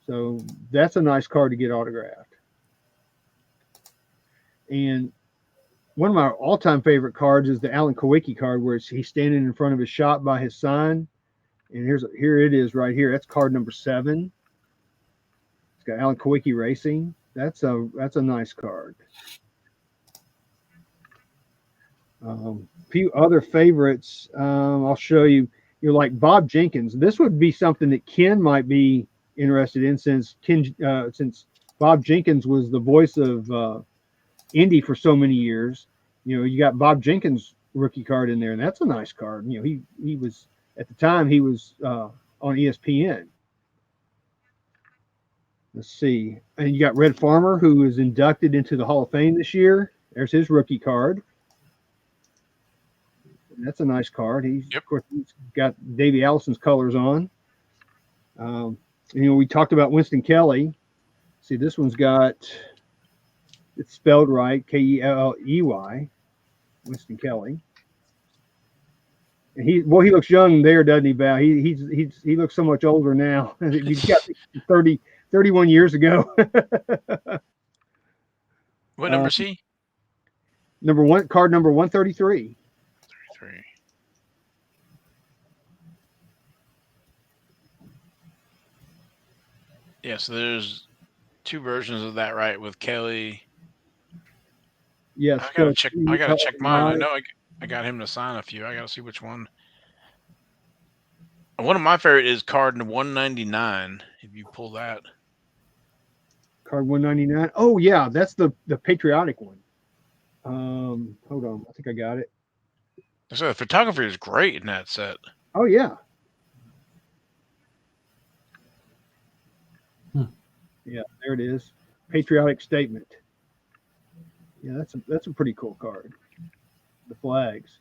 So that's a nice card to get autographed. And one of my all-time favorite cards is the Alan Kawicki card, where he's standing in front of his shop by his sign. And here it is right here. That's card number 7. It's got Alan Kawicki Racing. That's a nice card. A few other favorites I'll show you. Like Bob Jenkins. This would be something that Ken might be interested in, since Bob Jenkins was the voice of Indy for so many years. You got Bob Jenkins rookie card in there, and that's a nice card. He was at the time he was on ESPN. Let's see, and you got Red Farmer, who is inducted into the Hall of Fame this year. There's his rookie card. That's a nice card. Of course, he's got Davey Allison's colors on. We talked about Winston Kelly. See, this one's it's spelled right, Kelley, Winston Kelly. And he looks young there, doesn't he, Val? He looks so much older now. He's got 31 years ago. What number is he? Number 1, card number 133. Yeah, so there's 2 versions of that, right? With Kelly. Yes. I gotta check mine. I know I got him to sign a few. I gotta see which one. One of my favorite is card 199. If you pull that. Card 199. Oh yeah, that's the patriotic one. Hold on, I think I got it. So the photography is great in that set. Oh yeah. Yeah, there it is. Patriotic statement. Yeah, that's a pretty cool card. The flags.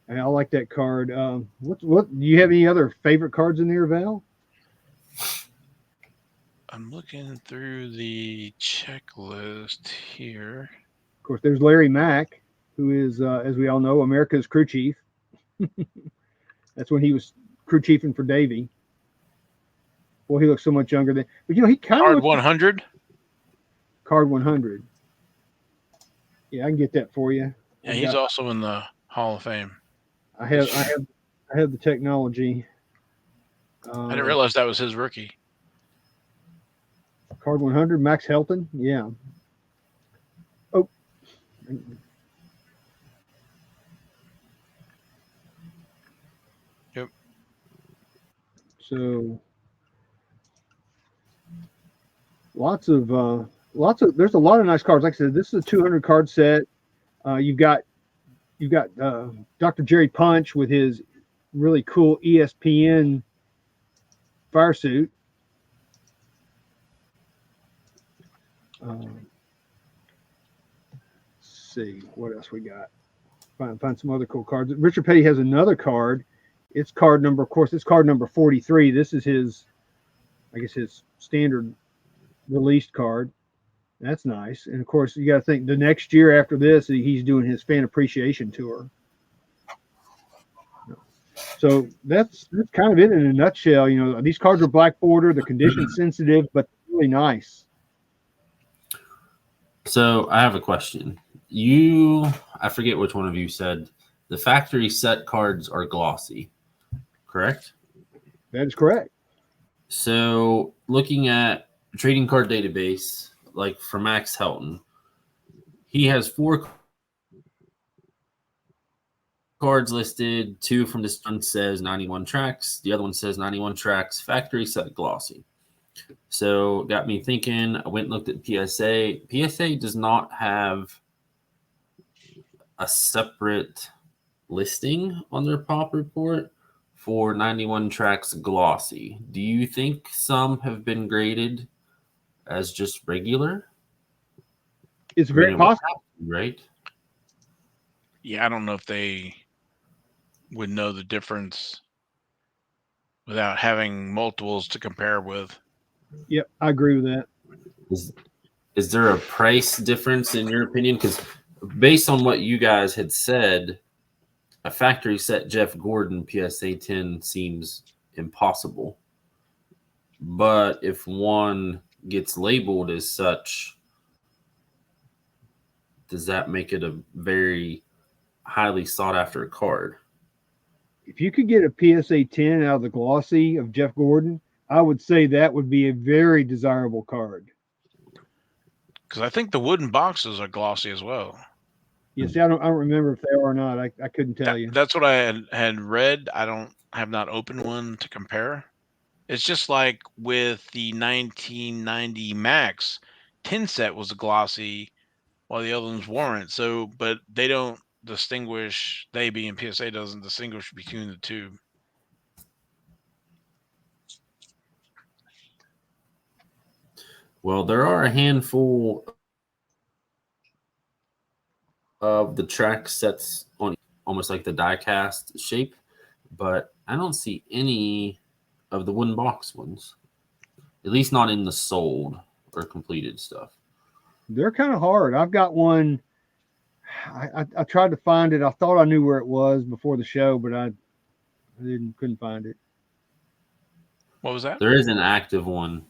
And I like that card. What do you have any other favorite cards in there, Val? I'm looking through the checklist here. Of course, there's Larry Mack, who is, as we all know, America's crew chief. That's when he was crew chiefing for Davey. Well, he looks so much younger than. But he kind of card 100. Card 100. Yeah, I can get that for you. Yeah, he's also in the Hall of Fame. I have the technology. I didn't realize that was his rookie. Card 100, Max Helton. Yeah. Oh. Yep. So lots of there's a lot of nice cards. Like I said, this is a 200 card set. You've got Dr. Jerry Punch with his really cool ESPN fire suit. Um, let's see what else we got. Find some other cool cards. Richard Petty has another card. It's card number, of course, it's card number 43. This is his, I guess, his standard released card. That's nice. And of course, you got to think the next year after this, he's doing his fan appreciation tour. So that's kind of it in a nutshell. You know, these cards are black border, they're condition sensitive, but really nice. So I have a question. I forget which one of you said the factory set cards are glossy, correct? That is correct. So looking at trading card database, like for Max Helton, he has 4 cards listed. 2 from this one says 91 Traks. The other one says 91 Traks, factory set glossy. So got me thinking. I went and looked at PSA. PSA does not have a separate listing on their pop report for 91 Traks glossy. Do you think some have been graded as just regular? It's very possible, right? Yeah, I don't know if they would know the difference without having multiples to compare with. Yep, I agree with that. Is there a price difference in your opinion? Because based on what you guys had said, a factory set Jeff Gordon PSA 10 seems impossible. But if one gets labeled as such, does that make it a very highly sought after card? If you could get a PSA 10 out of the glossy of Jeff Gordon, I would say that would be a very desirable card. Because I think the wooden boxes are glossy as well. Yeah, see, I don't remember if they are or not. I couldn't tell you. That's what I had read. I have not opened one to compare. It's just like with the 1990 Max, tin set was a glossy while the other ones weren't. So, but they don't distinguish, they being PSA doesn't distinguish between the two. Well, there are a handful of the track sets on almost like the die cast shape, but I don't see any of the wooden box ones, at least not in the sold or completed stuff. They're kind of hard. I've got one. I tried to find it. I thought I knew where it was before the show, but I couldn't find it. What was that? There is an active one,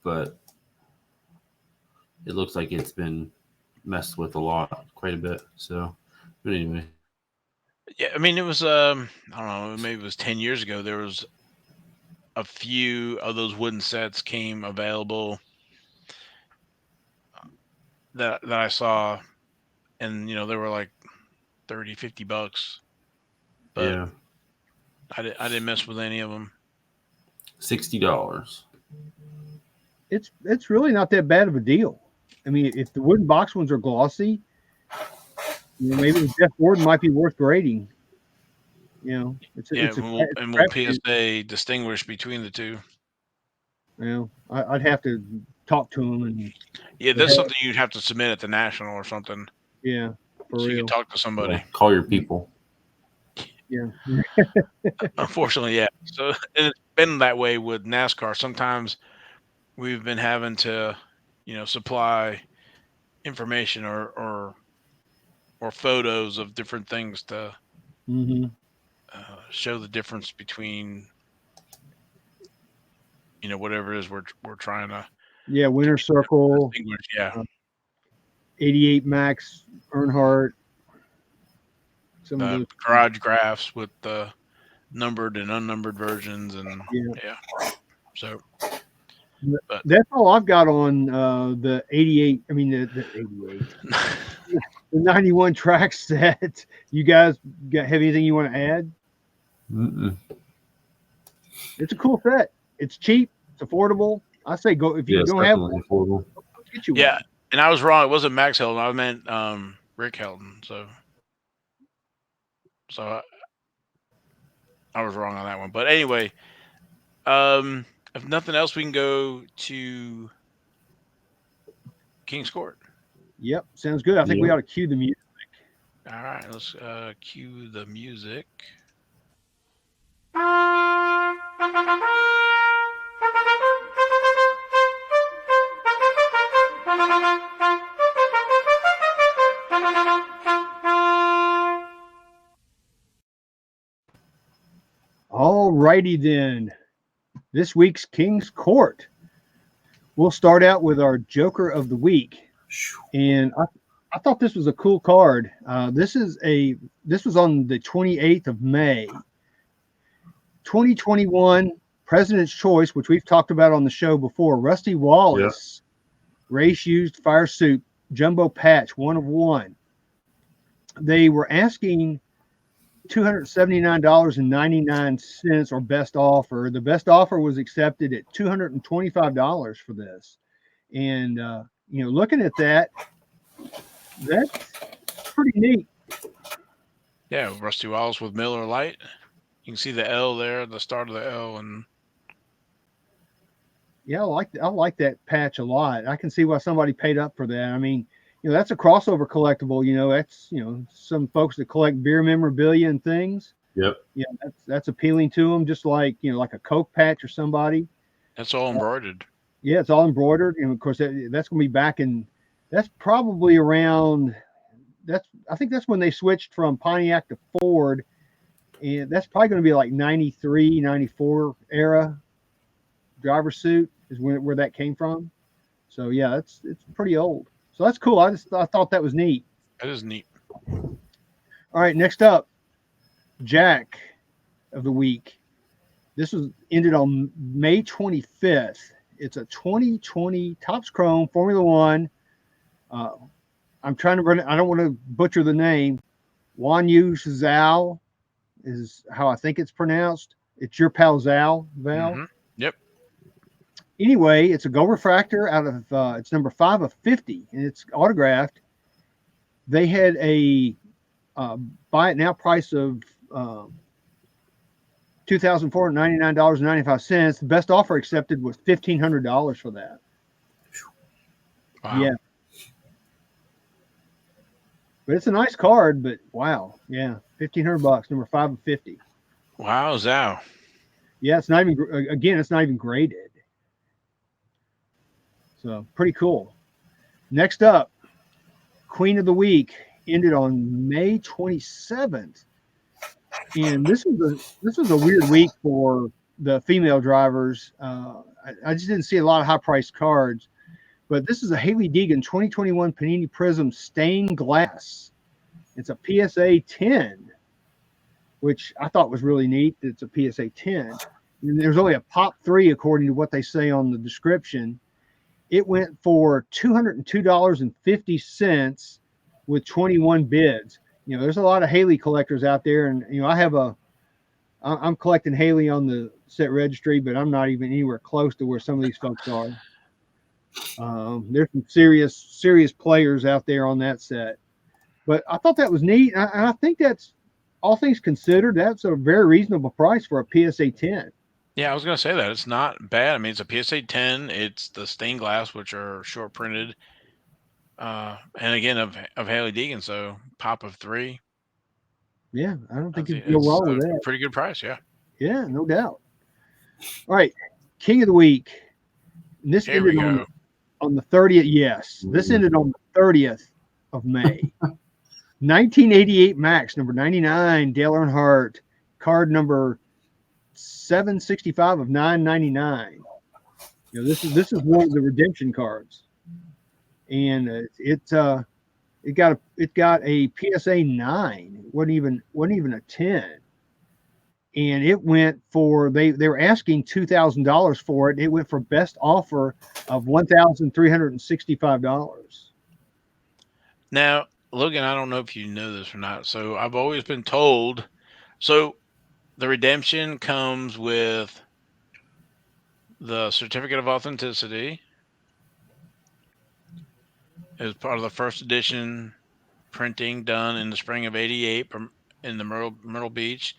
but it looks like it's been messed with quite a bit. So, but anyway. Yeah, I mean, it was I don't know, maybe it was 10 years ago. There was a few of those wooden sets came available that I saw, and they were like 30, $50, but Yeah, I didn't mess with any of them. $60. It's really not that bad of a deal. I mean, if the wooden box ones are glossy, maybe the Jeff Gordon might be worth grading. Will PSA distinguish between the two? I'd have to talk to him and. Yeah, that's something you'd have to submit at the national or something. Yeah, for real. You can talk to somebody. Yeah, call your people. Yeah. Unfortunately, yeah. So and it's been that way with NASCAR. Sometimes we've been having to, supply information or photos of different things to show the difference between, whatever it is we're trying to. Yeah, Winter Circle. Yeah. 88 Max Earnhardt. Some of those garage graphs with the numbered and unnumbered versions, and yeah. So. But that's all I've got on the 88. I mean, the 88. The 91 track set. You guys have anything you want to add? Mm-mm. It's a cool set. It's cheap. It's affordable. I say go if you don't have one. Affordable. Get you one. Yeah, and I was wrong. It wasn't Max Helton. I meant Rick Helton. So I was wrong on that one. But anyway, um, if nothing else, we can go to King's Court. Yep, sounds good. I think we Yep. ought to cue the music. All right, let's cue the music. All righty then. This week's King's Court. We'll start out with our Joker of the Week. And I thought this was a cool card. This was on the 28th of May, 2021 President's Choice, which we've talked about on the show before. Rusty Wallace, race used fire suit, jumbo patch, 1 of 1. They were asking $279.99 or best offer. The best offer was accepted at $225 for this. And looking at that, that's pretty neat. Yeah, Rusty Wallace with Miller Lite. You can see the L there, the start of the L, and Yeah, I like that patch a lot. I can see why somebody paid up for that. I mean, that's a crossover collectible. That's some folks that collect beer memorabilia and things. Yep. Yeah, that's appealing to them. Just like like a Coke patch or somebody. that's all embroidered. Yeah, it's all embroidered, and of course that's going to be back in. That's probably around. I think that's when they switched from Pontiac to Ford, and that's probably going to be like 93, 94 era driver suit is where that came from. So yeah, it's pretty old. So that's cool. I thought that was neat. That is neat. All right, next up, Jack of the Week. This was ended on May 25th. It's a 2020 Topps Chrome Formula One. I'm trying to run it. I don't want to butcher the name. Wan Yu Zhao is how I think it's pronounced. It's your pal Zhao, Val. Mm-hmm. Yep. Anyway, it's a gold refractor out of it's number 5 of 50, and it's autographed. They had a buy it now price of $2,499.95. The best offer accepted was $1,500 for that. Wow. Yeah. But it's a nice card, but wow. Yeah. $1,500, number 5 of 50. Wow, Zhao. Yeah, it's not even it's not even graded. So pretty cool. Next up, Queen of the Week ended on May 27th. And this was a weird week for the female drivers. I just didn't see a lot of high priced cards. But this is a Haley Deegan 2021 Panini Prism stained glass. It's a PSA 10, which I thought was really neat. It's a PSA 10. And there's only a pop 3 according to what they say on the description. It went for $202.50 with 21 bids. There's a lot of Haley collectors out there, and I'm collecting Haley on the set registry, but I'm not even anywhere close to where some of these folks are. There's some serious players out there on that set, but I thought that was neat. And I think that's, all things considered, that's a very reasonable price for a PSA 10. Yeah, I was going to say that. It's not bad. I mean, it's a PSA 10. It's the stained glass, which are short printed. And again, of Haley Deegan, so pop of 3. Yeah, I don't think you can it's go wrong a with that. pretty good price, yeah. Yeah, no doubt. All right, King of the Week. And this Here we ended go. on the 30th. Yes, this ended on the 30th of May. 1988 Max, number 99, Dale Earnhardt, card number 765 of 999. This is one of the redemption cards, and it got a PSA 9. It wasn't even a 10, and it went for they were asking $2,000 for it. It went for best offer of $1,365. Now, Logan, I don't know if you know this or not. So I've always been told. So the redemption comes with the certificate of authenticity. It was part of the first edition printing done in the spring of '88 in the Myrtle Beach,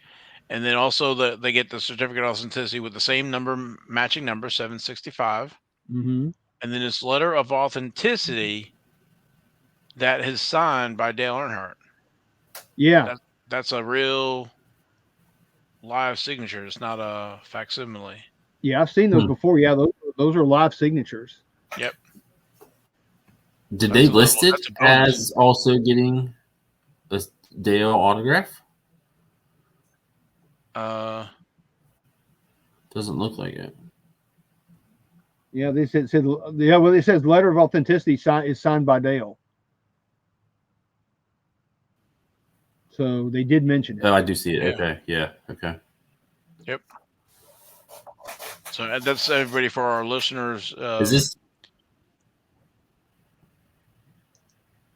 And then also they get the certificate of authenticity with the same matching number, 765. Mm-hmm. And then this letter of authenticity that is signed by Dale Earnhardt. Yeah. That's a real live signature. It's not a facsimile. Yeah, I've seen those Hmm. before. Yeah, those are live signatures. Yep. Did That's they a level. list it That's a bonus. as also getting a Dale autograph? Doesn't look like it. Yeah, they said yeah. Well, it says letter of authenticity is signed by Dale. So they did mention it. Oh, I do see it. Yeah. Okay. Yeah. Okay. Yep. So that's everybody for our listeners. Is this?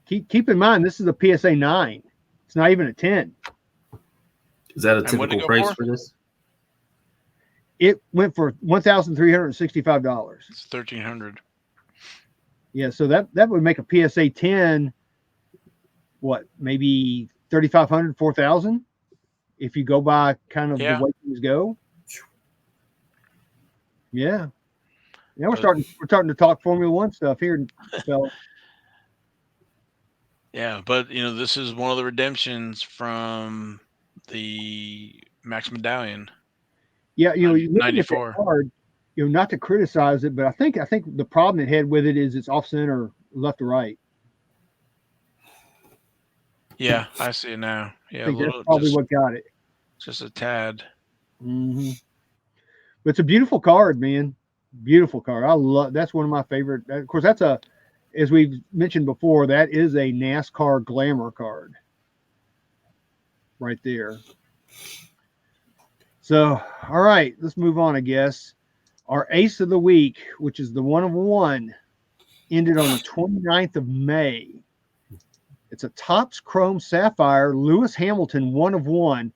Keep in mind this is a PSA 9. It's not even a 10. Is that a And what'd it typical go price for? for this? It went for $1,365. It's 1,300. Yeah, so that would make a PSA 10. What, maybe 3,500, 4,000, if you go by kind of the way things go. Yeah. Now we're starting to talk Formula One stuff here, fellas. Yeah, but this is one of the redemptions from the Max Medallion. Yeah, you looking at 94. that card, not to criticize it, but I think the problem it had with it is it's off center, left to right. Yeah, I see it now. Yeah, I think that's probably what got it. Just a tad. Mm-hmm. But it's a beautiful card, man. Beautiful card. I love. That's one of my favorite. Of course, as we've mentioned before, that is a NASCAR Glamour card, right there. So, all right, let's move on. I guess our ace of the week, which is the 1 of 1, ended on the 29th of May. It's a Topps Chrome Sapphire Lewis Hamilton 1 of 1,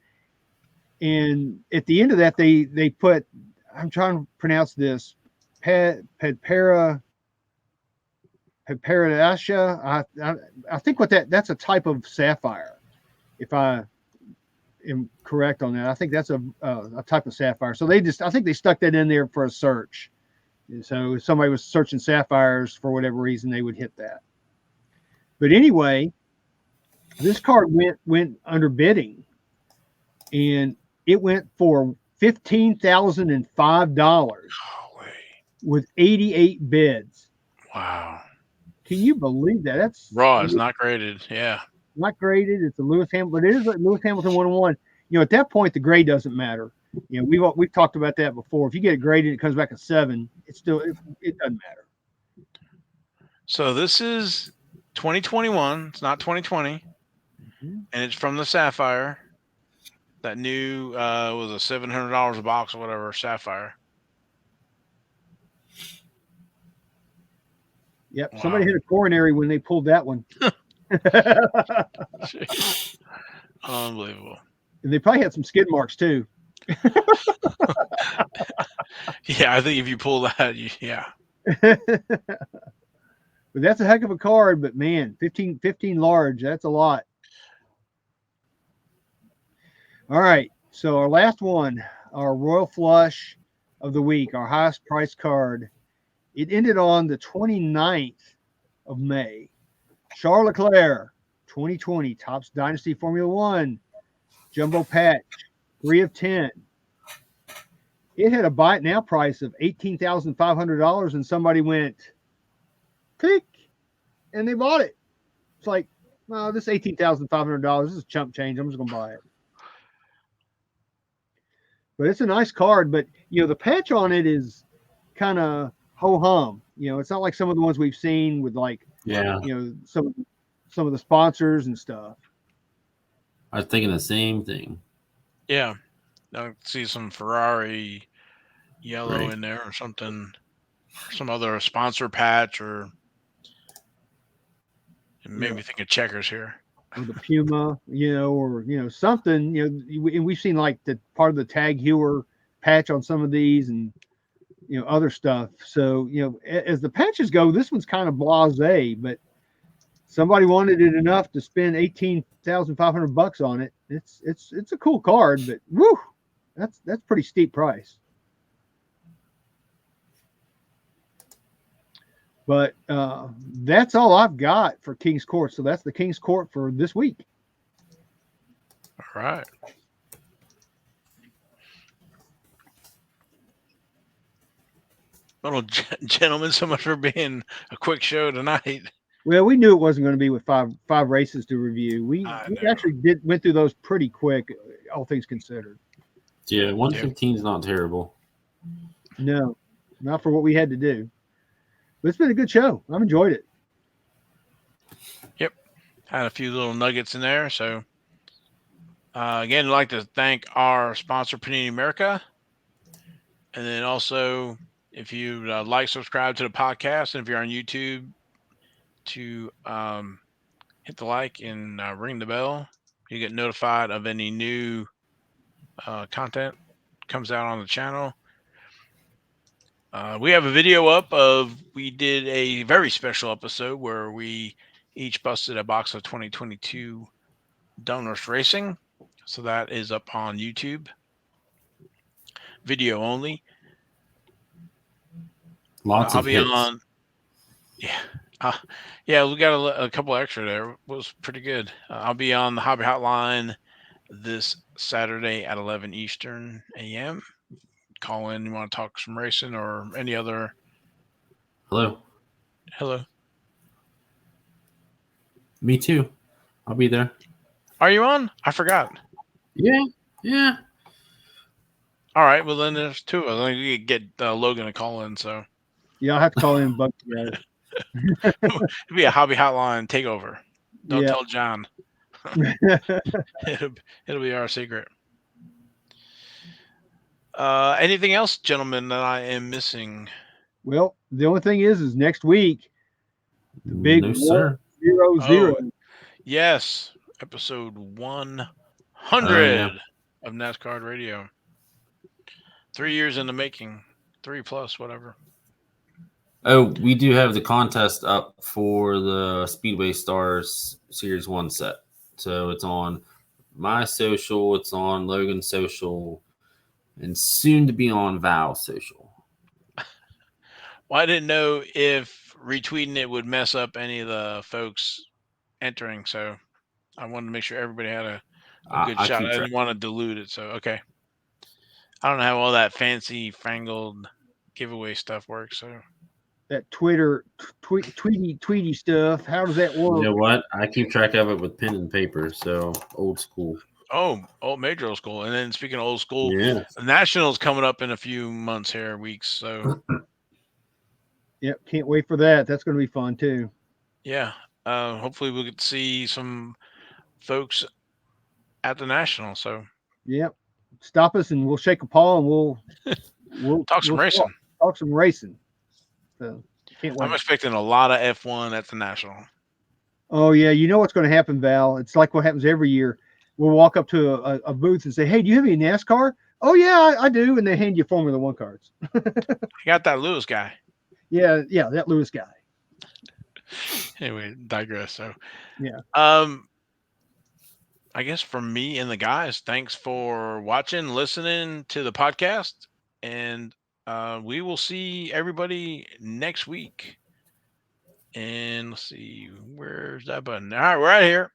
and at the end of that, they put. I'm trying to pronounce this. Pedpera Asha. I think that's a type of sapphire. If I am correct on that, I think that's a type of sapphire. So I think they stuck that in there for a search. And so if somebody was searching sapphires for whatever reason, they would hit that. But anyway, this card went under bidding, and it went for $15,005 with 88 bids. Wow. Can you believe that? That's raw. It's not graded. Yeah. Not graded. It's a Lewis Hamilton, but it is a Lewis Hamilton 101. At that point, the grade doesn't matter. We've talked about that before. If you get it graded, it comes back a 7. It doesn't matter. So this is 2021. It's not 2020, and it's from the Sapphire. That new was a $700 a box or whatever Sapphire. Yep. Wow. Somebody hit a coronary when they pulled that one. Unbelievable. And they probably had some skid marks too. Yeah, I think if you pull that, yeah. But that's a heck of a card. But man, 15 large, that's a lot. All right. So our last one, our Royal Flush of the week, our highest price card. It ended on the 29th of May. Charles Leclerc, 2020 Topps Dynasty Formula One, Jumbo Patch, 3 of 10. It had a buy it now price of $18,500, and somebody went, click, and they bought it. It's like, well, this $18,500, this is chump change. I'm just going to buy it. But it's a nice card, but, the patch on it is kind of ho-hum. It's not like some of the ones we've seen with some of the sponsors and stuff. I was thinking the same thing. Yeah. I see some Ferrari yellow in there or something, some other sponsor patch, or it made me think of checkers here. Or the Puma, or something, and we've seen like the part of the Tag Heuer patch on some of these, and other stuff. So as the patches go, this one's kind of blasé, but somebody wanted it enough to spend $18,500 on it. It's a cool card, but woo, that's pretty steep price. But that's all I've got for King's Court. So that's the King's Court for this week. All right. Well, gentlemen, so much for being a quick show tonight. Well, we knew it wasn't going to be with five races to review. We I we know. actually went through those pretty quick, all things considered. Yeah, 115 is not terrible. No, not for what we had to do. But it's been a good show. I've enjoyed it. Yep. Had a few little nuggets in there. So, again, I'd like to thank our sponsor, Panini America. And then also, if you like, subscribe to the podcast, and if you're on YouTube, to hit the like and ring the bell. You get notified of any new content comes out on the channel. We have a video up of we did a very special episode where we each busted a box of 2022 Donruss Racing. So that is up on YouTube. Video only. Lots I'll of be hits. on. Yeah. Yeah, we got a couple extra there. It was pretty good. I'll be on the Hobby Hotline this Saturday at 11 Eastern a.m. Call in. You want to talk some racing or any other? Hello. Hello. Me too. I'll be there. Are you on? I forgot. Yeah. All right. Well, then there's two of us. I think we could get Logan to call in. So Yeah, I'll have to call in and bug you guys. it'll be a Hobby Hotline takeover. Don't Yeah. tell John. It'll be our secret. Anything else, gentlemen, that I am missing? Well, the only thing is next week the big No, sir. 100. Yes, episode 100 of NasCard Radio. 3 years in the making, 3+ whatever. Oh, we do have the contest up for the Speedway Stars Series 1 set. So it's on my social, it's on Logan's social, and soon to be on Val's social. Well, I didn't know if retweeting it would mess up any of the folks entering, so I wanted to make sure everybody had a good I shot. keep I didn't want to dilute it, so okay. I don't know how all that fancy fangled giveaway stuff works, so That Twitter tweety stuff. How does that work? You know what? I keep track of it with pen and paper, so old school. old major old school. And then speaking of old school, Yeah. the Nationals coming up in a few months here, weeks. So Yep, can't wait for that. That's going to be fun too. yeah, hopefully we'll get to see some folks at the Nationals. So Yep, stop us and we'll shake a paw and we'll talk some racing. Talk some racing. So can't wait. I'm expecting a lot of F1 at the National. Oh yeah, you know what's going to happen, Val? It's like what happens every year. We'll walk up to a booth and say, "Hey, do you have any NASCAR?" "Oh yeah, I do," and they hand you Formula One cards. I got that Lewis guy. Yeah, that Lewis guy. Anyway, digress. So yeah. I guess from me and the guys, thanks for watching, listening to the podcast, and we will see everybody next week. And let's see, where's that button? All right, we're out of here.